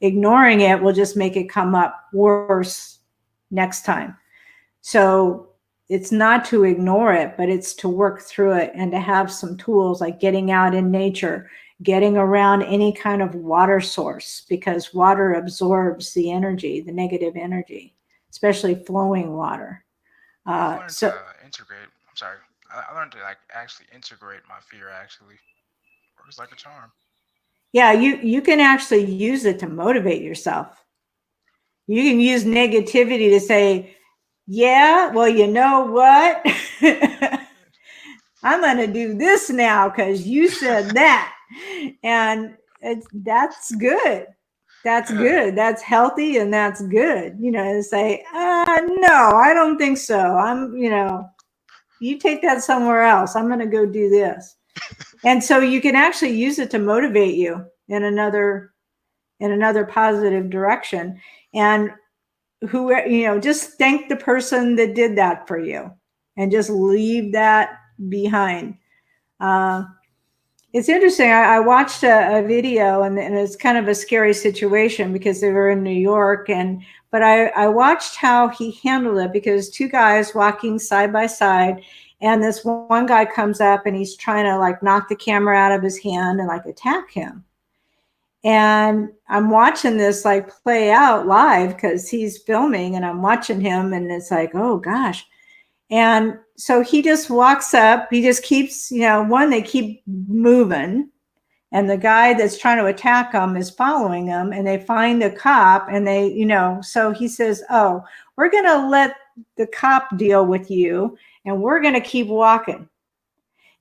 Ignoring it will just make it come up worse next time. So it's not to ignore it, but it's to work through it and to have some tools like getting out in nature, getting around any kind of water source, because water absorbs the energy, the negative energy, especially flowing water. I learned to integrate. I'm sorry. I learned to actually integrate my fear. Actually, works like a charm. Yeah, you can actually use it to motivate yourself. You can use negativity to say, yeah, well, you know what? I'm going to do this now because you said that. And that's good. That's good. That's healthy and that's good. To say, no, I don't think so. You take that somewhere else. I'm going to go do this. And so you can actually use it to motivate you in another positive direction. And just thank the person that did that for you and just leave that behind. It's interesting. I watched a video and it's kind of a scary situation because they were in New York, but I watched how he handled it, because two guys walking side by side, and this one guy comes up and he's trying to knock the camera out of his hand and attack him. And I'm watching this play out live because he's filming, and I'm watching him, and it's oh gosh. And so he just walks up, he just keeps, they keep moving, and the guy that's trying to attack him is following them, and they find a cop, and they, so he says, oh, we're going to let the cop deal with you, and we're going to keep walking.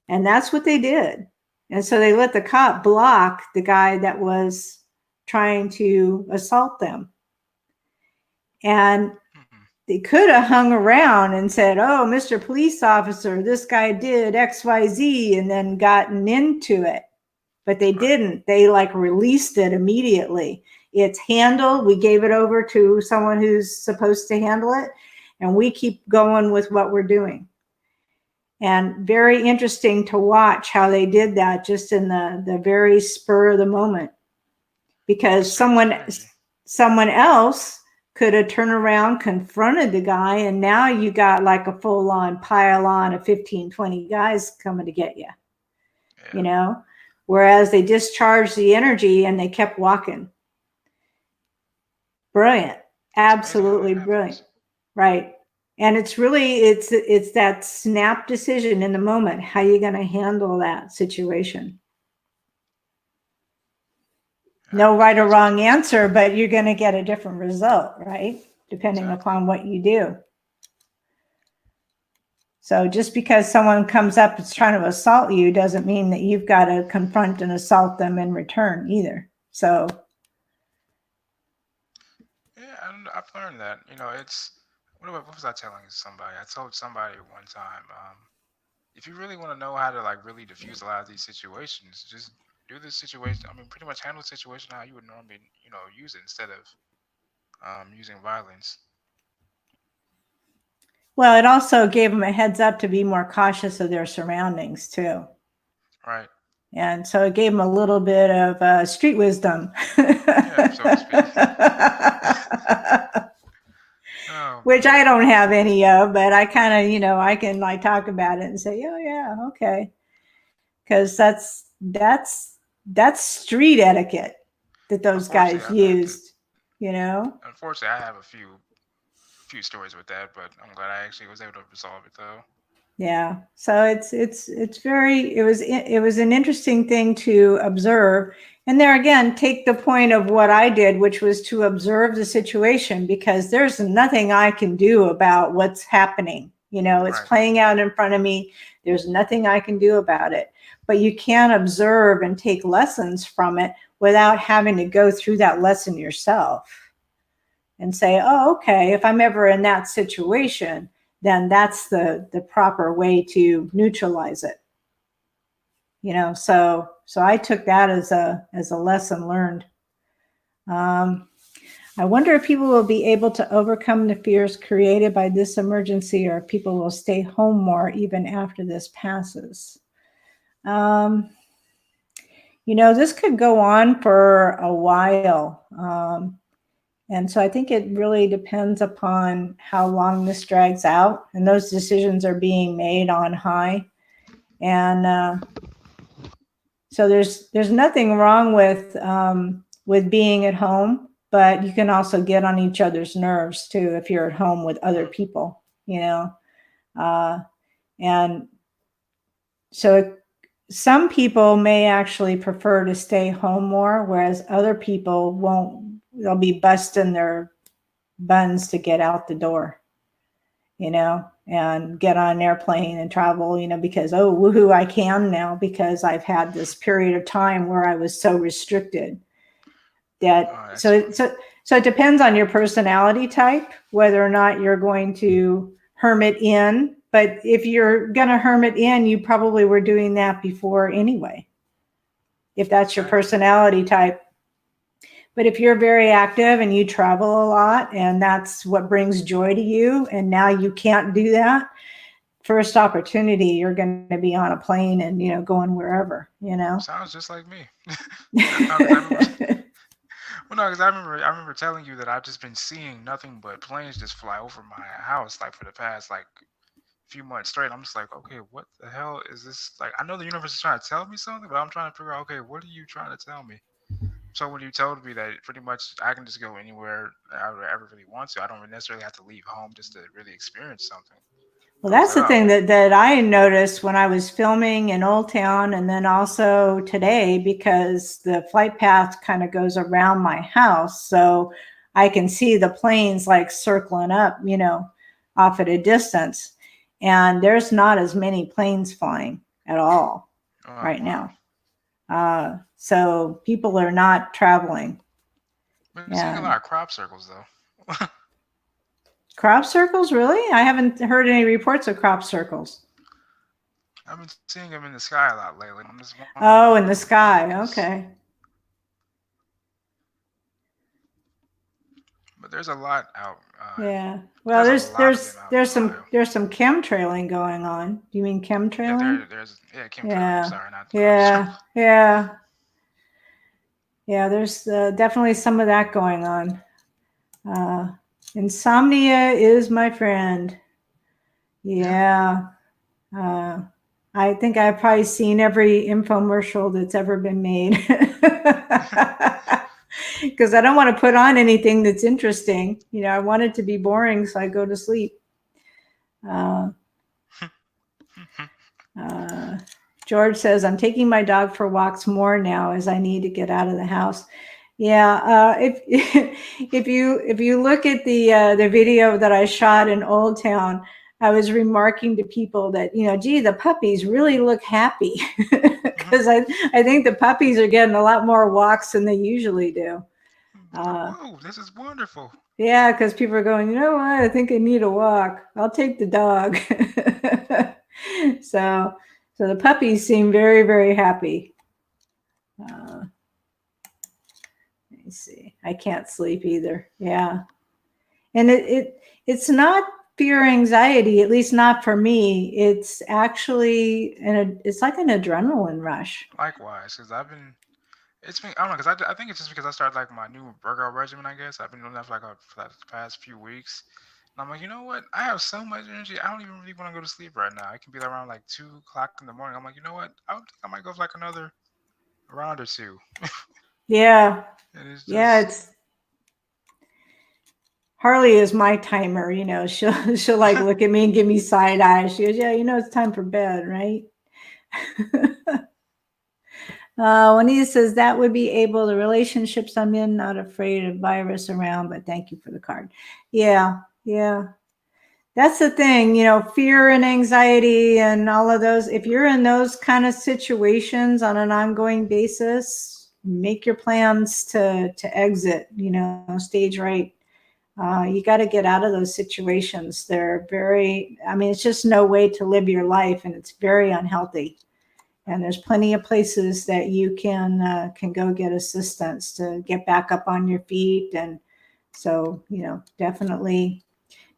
And that's what they did. And so they let the cop block the guy that was trying to assault them. And they could have hung around and said, oh, Mr. Police Officer, this guy did XYZ, and then gotten into it. But they didn't. They released it immediately. It's handled. We gave it over to someone who's supposed to handle it, and we keep going with what we're doing. And very interesting to watch how they did that just in the very spur of the moment, because someone else could have turned around, confronted the guy, and now you got a full-on pile-on of 15, 20 guys coming to get you, whereas they discharged the energy and they kept walking. Brilliant. Absolutely brilliant. Right. And it's really, it's that snap decision in the moment. How are you going to handle that situation? No right or wrong answer, but you're going to get a different result, right? Depending upon what you do. So just because someone comes up that's trying to assault you doesn't mean that you've got to confront and assault them in return either. So Yeah, I've learned that. You know, it's what was I telling somebody? I told somebody one time, if you really want to know how to like really diffuse a lot of these situations, just do this situation. I mean, pretty much handle the situation how you would normally, you know, use it instead of using violence. well, it also gave them a heads up to be more cautious of their surroundings too. Right. And so it gave them a little bit of street wisdom. Yeah, so to speak. Oh Which I man. don't have any of, but I kind of, I can like talk about it and say, oh yeah, okay. Because that's street etiquette that those Unfortunately, guys used, you know? unfortunately, I have a few stories with that, but I'm glad I actually was able to resolve it though. Yeah. So it's very it was an interesting thing to observe. And there again, take the point of what I did, which was to observe the situation, because there's nothing I can do about what's happening. It's Right. playing out in front of me. There's nothing I can do about it. But you can observe and take lessons from it without having to go through that lesson yourself and say, oh, okay, if I'm ever in that situation, then that's the proper way to neutralize it. So I took that as a lesson learned. I wonder if people will be able to overcome the fears created by this emergency, or if people will stay home more even after this passes. This could go on for a while. And so I think it really depends upon how long this drags out, and those decisions are being made on high. And so there's nothing wrong with being at home, but you can also get on each other's nerves too if you're at home with other people, and so some people may actually prefer to stay home more, whereas other people won't. They'll be busting their buns to get out the door, and get on an airplane and travel, because, oh, woohoo, I can now, because I've had this period of time where I was so restricted. So it depends on your personality type, whether or not you're going to hermit in. But if you're going to hermit in, you probably were doing that before anyway, if that's your personality type. But if you're very active and you travel a lot and that's what brings joy to you, and now you can't do that, first opportunity, you're going to be on a plane and, going wherever, Sounds just like me. Well, no, because I remember telling you that I've just been seeing nothing but planes just fly over my house, like for the past like few months straight. I'm just like, okay, what the hell is this? Like, I know the universe is trying to tell me something, but I'm trying to figure out, okay, what are you trying to tell me? So when you told me that pretty much I can just go anywhere I ever really want to, I don't necessarily have to leave home just to really experience something. Well, that's the thing that I noticed when I was filming in Old Town, and then also today, because the flight path kind of goes around my house. So I can see the planes like circling up, off at a distance. And there's not as many planes flying at all right now. So people are not traveling. We've been seeing a lot of crop circles, though. Crop circles, really? I haven't heard any reports of crop circles. I've been seeing them in the sky a lot lately. I'm just oh, in the sky. Okay. But there's a lot out. Yeah. Well, there's some chemtrailing going on. Do you mean chemtrailing? Yeah, chemtrailing. Sorry, not. Yeah. There's definitely some of that going on. Insomnia is my friend. Yeah. I think I've probably seen every infomercial that's ever been made. Because I don't want to put on anything that's interesting. I want it to be boring, so I go to sleep. George says, I'm taking my dog for walks more now as I need to get out of the house. Yeah, if you look at the video that I shot in Old Town, I was remarking to people that, gee, the puppies really look happy because I think the puppies are getting a lot more walks than they usually do. Whoa, this is wonderful. Yeah, because people are going, you know what? I think I need a walk. I'll take the dog. So the puppies seem very, very happy. Let me see. I can't sleep either. Yeah. And it's not fear anxiety, at least not for me. It's actually, it's like an adrenaline rush. Likewise, because I don't know, because I think it's just because I started like my new workout regimen, I guess. I've been doing that for like the past few weeks. And I'm like, you know what? I have so much energy. I don't even really want to go to sleep right now. It can be like around like 2 o'clock in the morning. I'm like, you know what? I think I might go for like another round or two. Yeah. And it's Yeah. just, Harley is my timer, she'll like look at me and give me side eyes. She goes, yeah, it's time for bed, right? Juanita says that would be able, the relationships I'm in, not afraid of virus around, but thank you for the card. Yeah. That's the thing, fear and anxiety and all of those. If you're in those kind of situations on an ongoing basis, make your plans to exit, stage right. You got to get out of those situations. They're it's just no way to live your life, and it's very unhealthy. And there's plenty of places that you can go get assistance to get back up on your feet. And so, definitely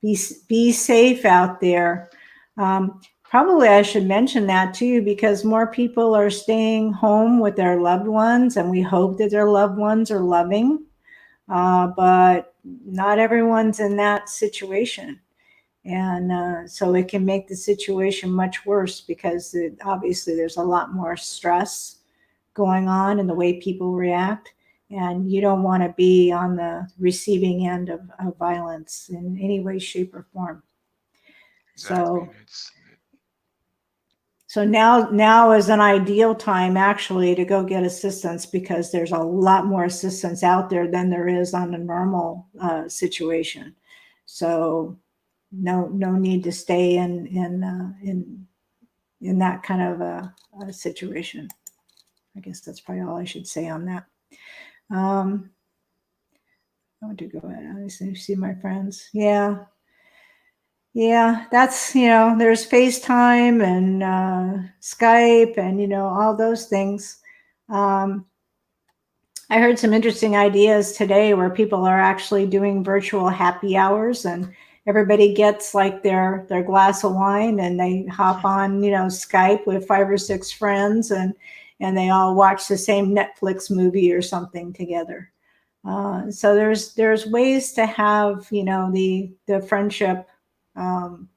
be safe out there. Probably I should mention that too, because more people are staying home with their loved ones, and we hope that their loved ones are loving. But not everyone's in that situation. And so it can make the situation much worse because obviously there's a lot more stress going on in the way people react. And you don't want to be on the receiving end of violence in any way, shape, or form. exactly. So now is an ideal time actually to go get assistance, because there's a lot more assistance out there than there is on a normal situation. So no need to stay in that kind of a situation. I guess that's probably all I should say on that. I want to go ahead. I see my friends. Yeah, that's, there's FaceTime and Skype and, all those things. I heard some interesting ideas today where people are actually doing virtual happy hours, and everybody gets like their glass of wine and they hop on, Skype with 5 or 6 friends, and they all watch the same Netflix movie or something together. So there's ways to have, the friendship element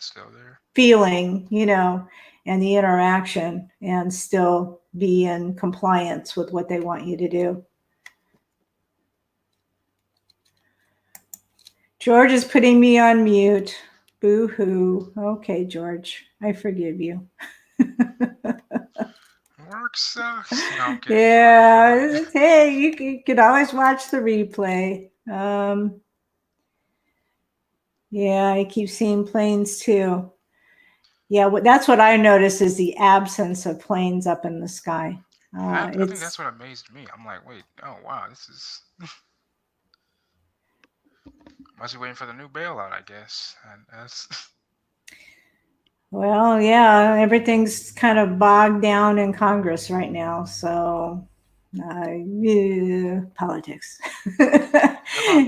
still there. Feeling, and the interaction, and still be in compliance with what they want you to do. George is putting me on mute. Boo-hoo. Okay, George, I forgive you. Work sucks. No, I'm kidding. Yeah, hey, you can always watch the replay. Yeah, I keep seeing planes too. Yeah, that's what I notice is the absence of planes up in the sky. I think that's what amazed me. I'm like, wait, oh wow, this is. Must be waiting for the new bailout, I guess. And that's. Well, yeah, everything's kind of bogged down in Congress right now. So, politics.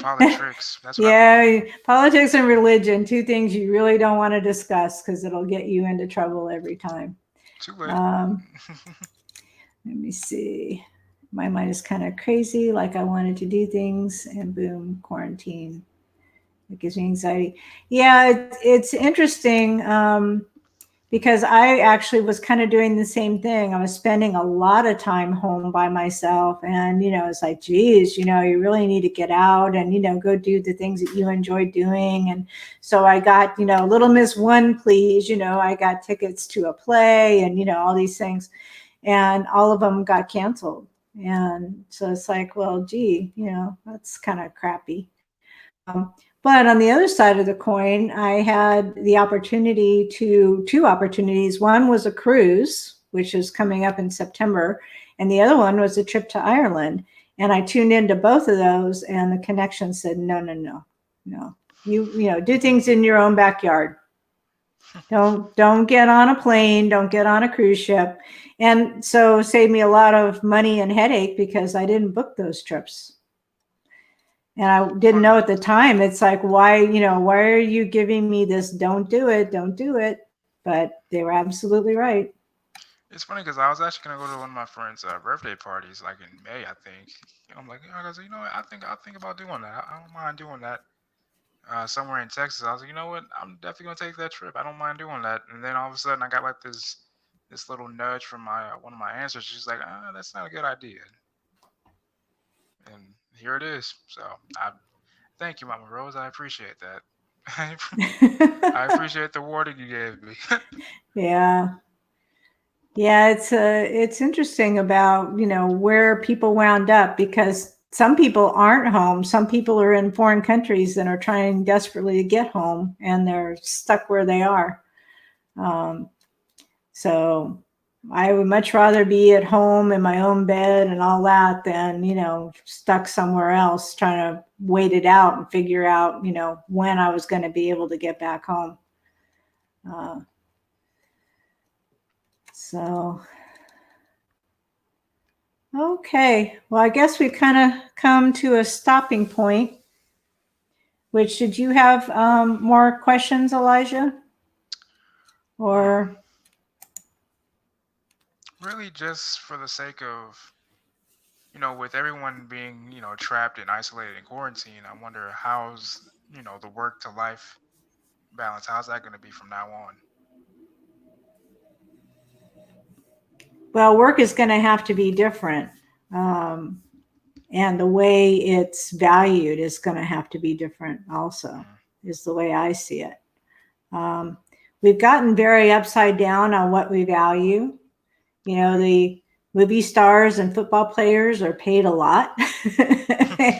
Politics. That's what politics and religion, 2 things you really don't want to discuss because it'll get you into trouble every time. Too late. Let me see. My mind is kind of crazy, like I wanted to do things, and boom, quarantine. It gives me anxiety. Yeah, it's interesting. Because I actually was kind of doing the same thing. I was spending a lot of time home by myself, and, it's like, geez, you really need to get out and, go do the things that you enjoy doing. And so I got, Little Miss One, Please, I got tickets to a play and, all these things, and all of them got canceled. And so it's like, well, gee, that's kind of crappy. But on the other side of the coin, I had the opportunity to two opportunities. One was a cruise, which is coming up in September, and the other one was a trip to Ireland. And I tuned into both of those, and the connection said, no, no, no, no. You know, do things in your own backyard. Don't get on a plane, don't get on a cruise ship. And so saved me a lot of money and headache because I didn't book those trips. And I didn't know at the time. It's like, why are you giving me this? Don't do it. Don't do it. But they were absolutely right. It's funny because I was actually gonna go to one of my friends' birthday parties, like in May, I think. I'm like, I was like, you know what? I'll think about doing that. I don't mind doing that. Somewhere in Texas, I was like, you know what? I'm definitely gonna take that trip. I don't mind doing that. And then all of a sudden, I got like this little nudge from my one of my answers. She's like, that's not a good idea. And here it is. So I thank you, Mama Rose. I appreciate that. I appreciate the warning you gave me. Yeah. Yeah, it's interesting about, where people wound up, because some people aren't home. Some people are in foreign countries and are trying desperately to get home, and they're stuck where they are. So I would much rather be at home in my own bed and all that than, stuck somewhere else trying to wait it out and figure out, when I was going to be able to get back home. So, okay. Well, I guess we've kind of come to a stopping point. Which, did you have more questions, Elijah? Or Really, just for the sake of, with everyone being, trapped and isolated in quarantine, I wonder how's, the work to life balance, how's that going to be from now on? well, work is going to have to be different. And the way it's valued is going to have to be different also, is the way I see it. We've gotten very upside down on what we value. The movie stars and football players are paid a lot.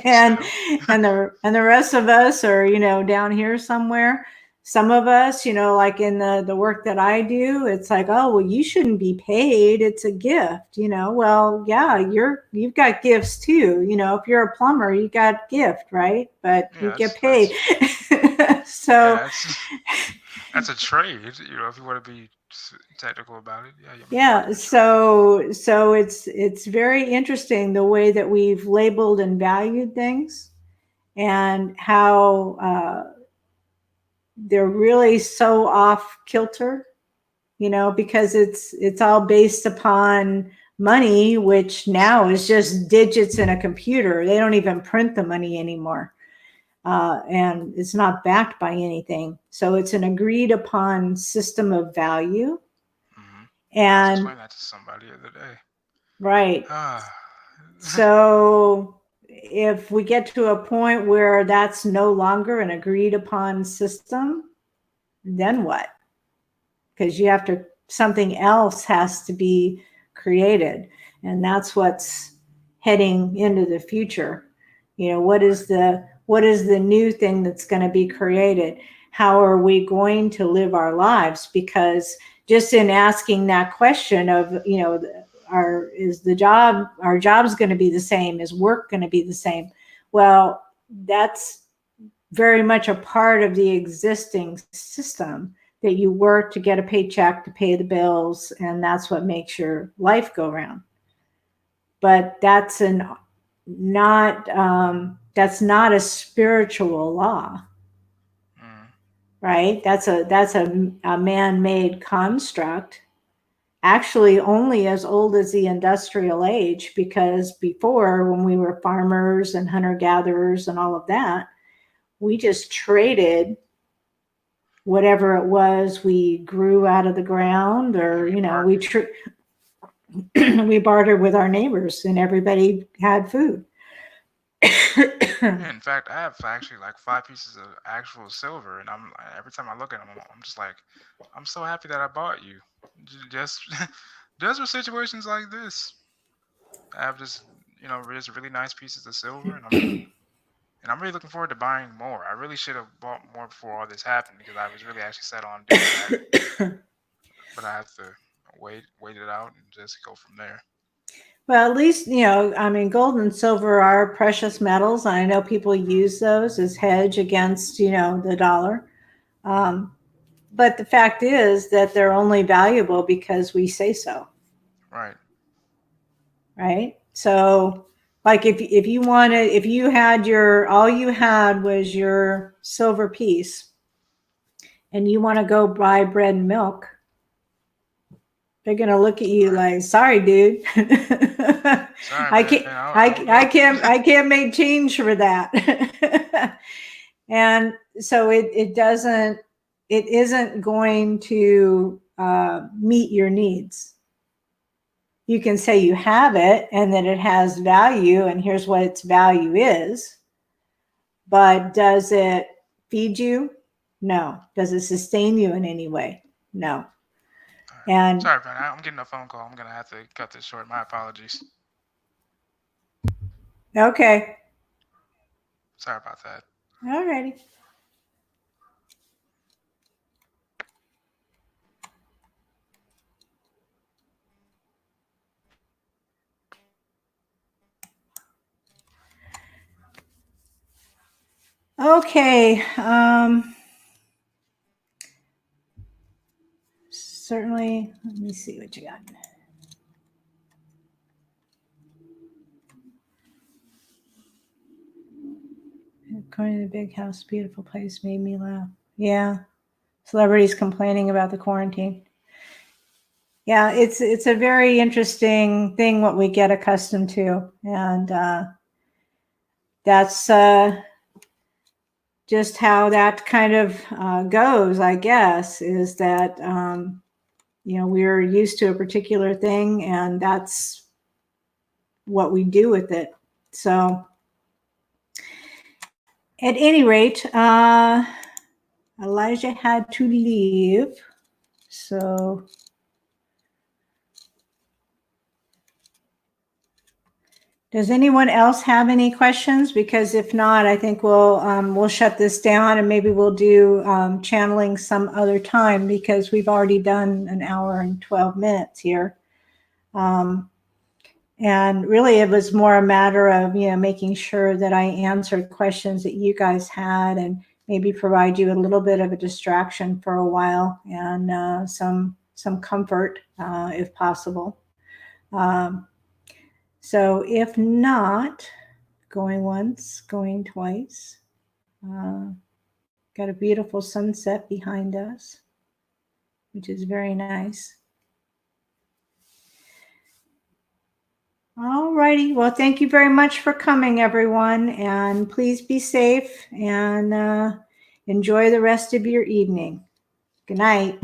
and the rest of us are, down here somewhere. Some of us, like in the work that I do, it's like, oh, well, you shouldn't be paid. It's a gift, Well, yeah, you've got gifts too. If you're a plumber, you got gift, right? But you get paid. So that's a trade, if you want to be technical about it. Yeah. So it's very interesting the way that we've labeled and valued things, and how they're really so off kilter, because it's all based upon money, which now is just digits in a computer. They don't even print the money anymore. And it's not backed by anything. So it's an agreed upon system of value. And I explained that to somebody the other day. Right. So if we get to a point where that's no longer an agreed upon system, then what? Because something else has to be created. And that's what's heading into the future. What is the new thing that's going to be created? How are we going to live our lives? Because just in asking that question of, our job's going to be the same? Is work going to be the same? Well, that's very much a part of the existing system, that you work to get a paycheck to pay the bills, and that's what makes your life go round. But that's not a spiritual law, right? That's a man-made construct, actually only as old as the industrial age, because before, when we were farmers and hunter-gatherers and all of that, we just traded whatever it was we grew out of the ground, or we bartered with our neighbors, and everybody had food. In fact, I have actually like 5 pieces of actual silver, and every time I look at them, I'm just like, I'm so happy that I bought you. Just for situations like this. I have just, just really nice pieces of silver, and And I'm really looking forward to buying more. I really should have bought more before all this happened because I was really actually set on doing that. But I have to wait it out and just go from there. Well, at least, I mean, gold and silver are precious metals. And I know people use those as hedge against, the dollar. But the fact is that they're only valuable because we say so. Right. Right. So like if you wanted, if you had all you had was your silver piece and you want to go buy bread and milk, they're going to look at you like, sorry, dude. Sorry, I can't make change for that. And so it isn't going to meet your needs. You can say you have it and that it has value and here's what its value is. But does it feed you? No. Does it sustain you in any way? No. And sorry, man, I'm getting a phone call. I'm gonna have to cut this short. My apologies. Okay. Sorry about that. All righty. Okay. Certainly. Let me see what you got. Going to the big house, beautiful place, made me laugh. Yeah. Celebrities complaining about the quarantine. Yeah, it's a very interesting thing what we get accustomed to. And that's just how that kind of goes, I guess, is that, we're used to a particular thing and that's what we do with it. So at any rate, Elijah had to leave. So does anyone else have any questions? Because if not, I think we'll shut this down and maybe we'll do channeling some other time because we've already done an hour and 12 minutes here. And really it was more a matter of, making sure that I answered questions that you guys had and maybe provide you a little bit of a distraction for a while and some comfort if possible. So if not, going once, going twice. Got a beautiful sunset behind us, which is very nice. All righty. Well, thank you very much for coming, everyone. And please be safe and enjoy the rest of your evening. Good night.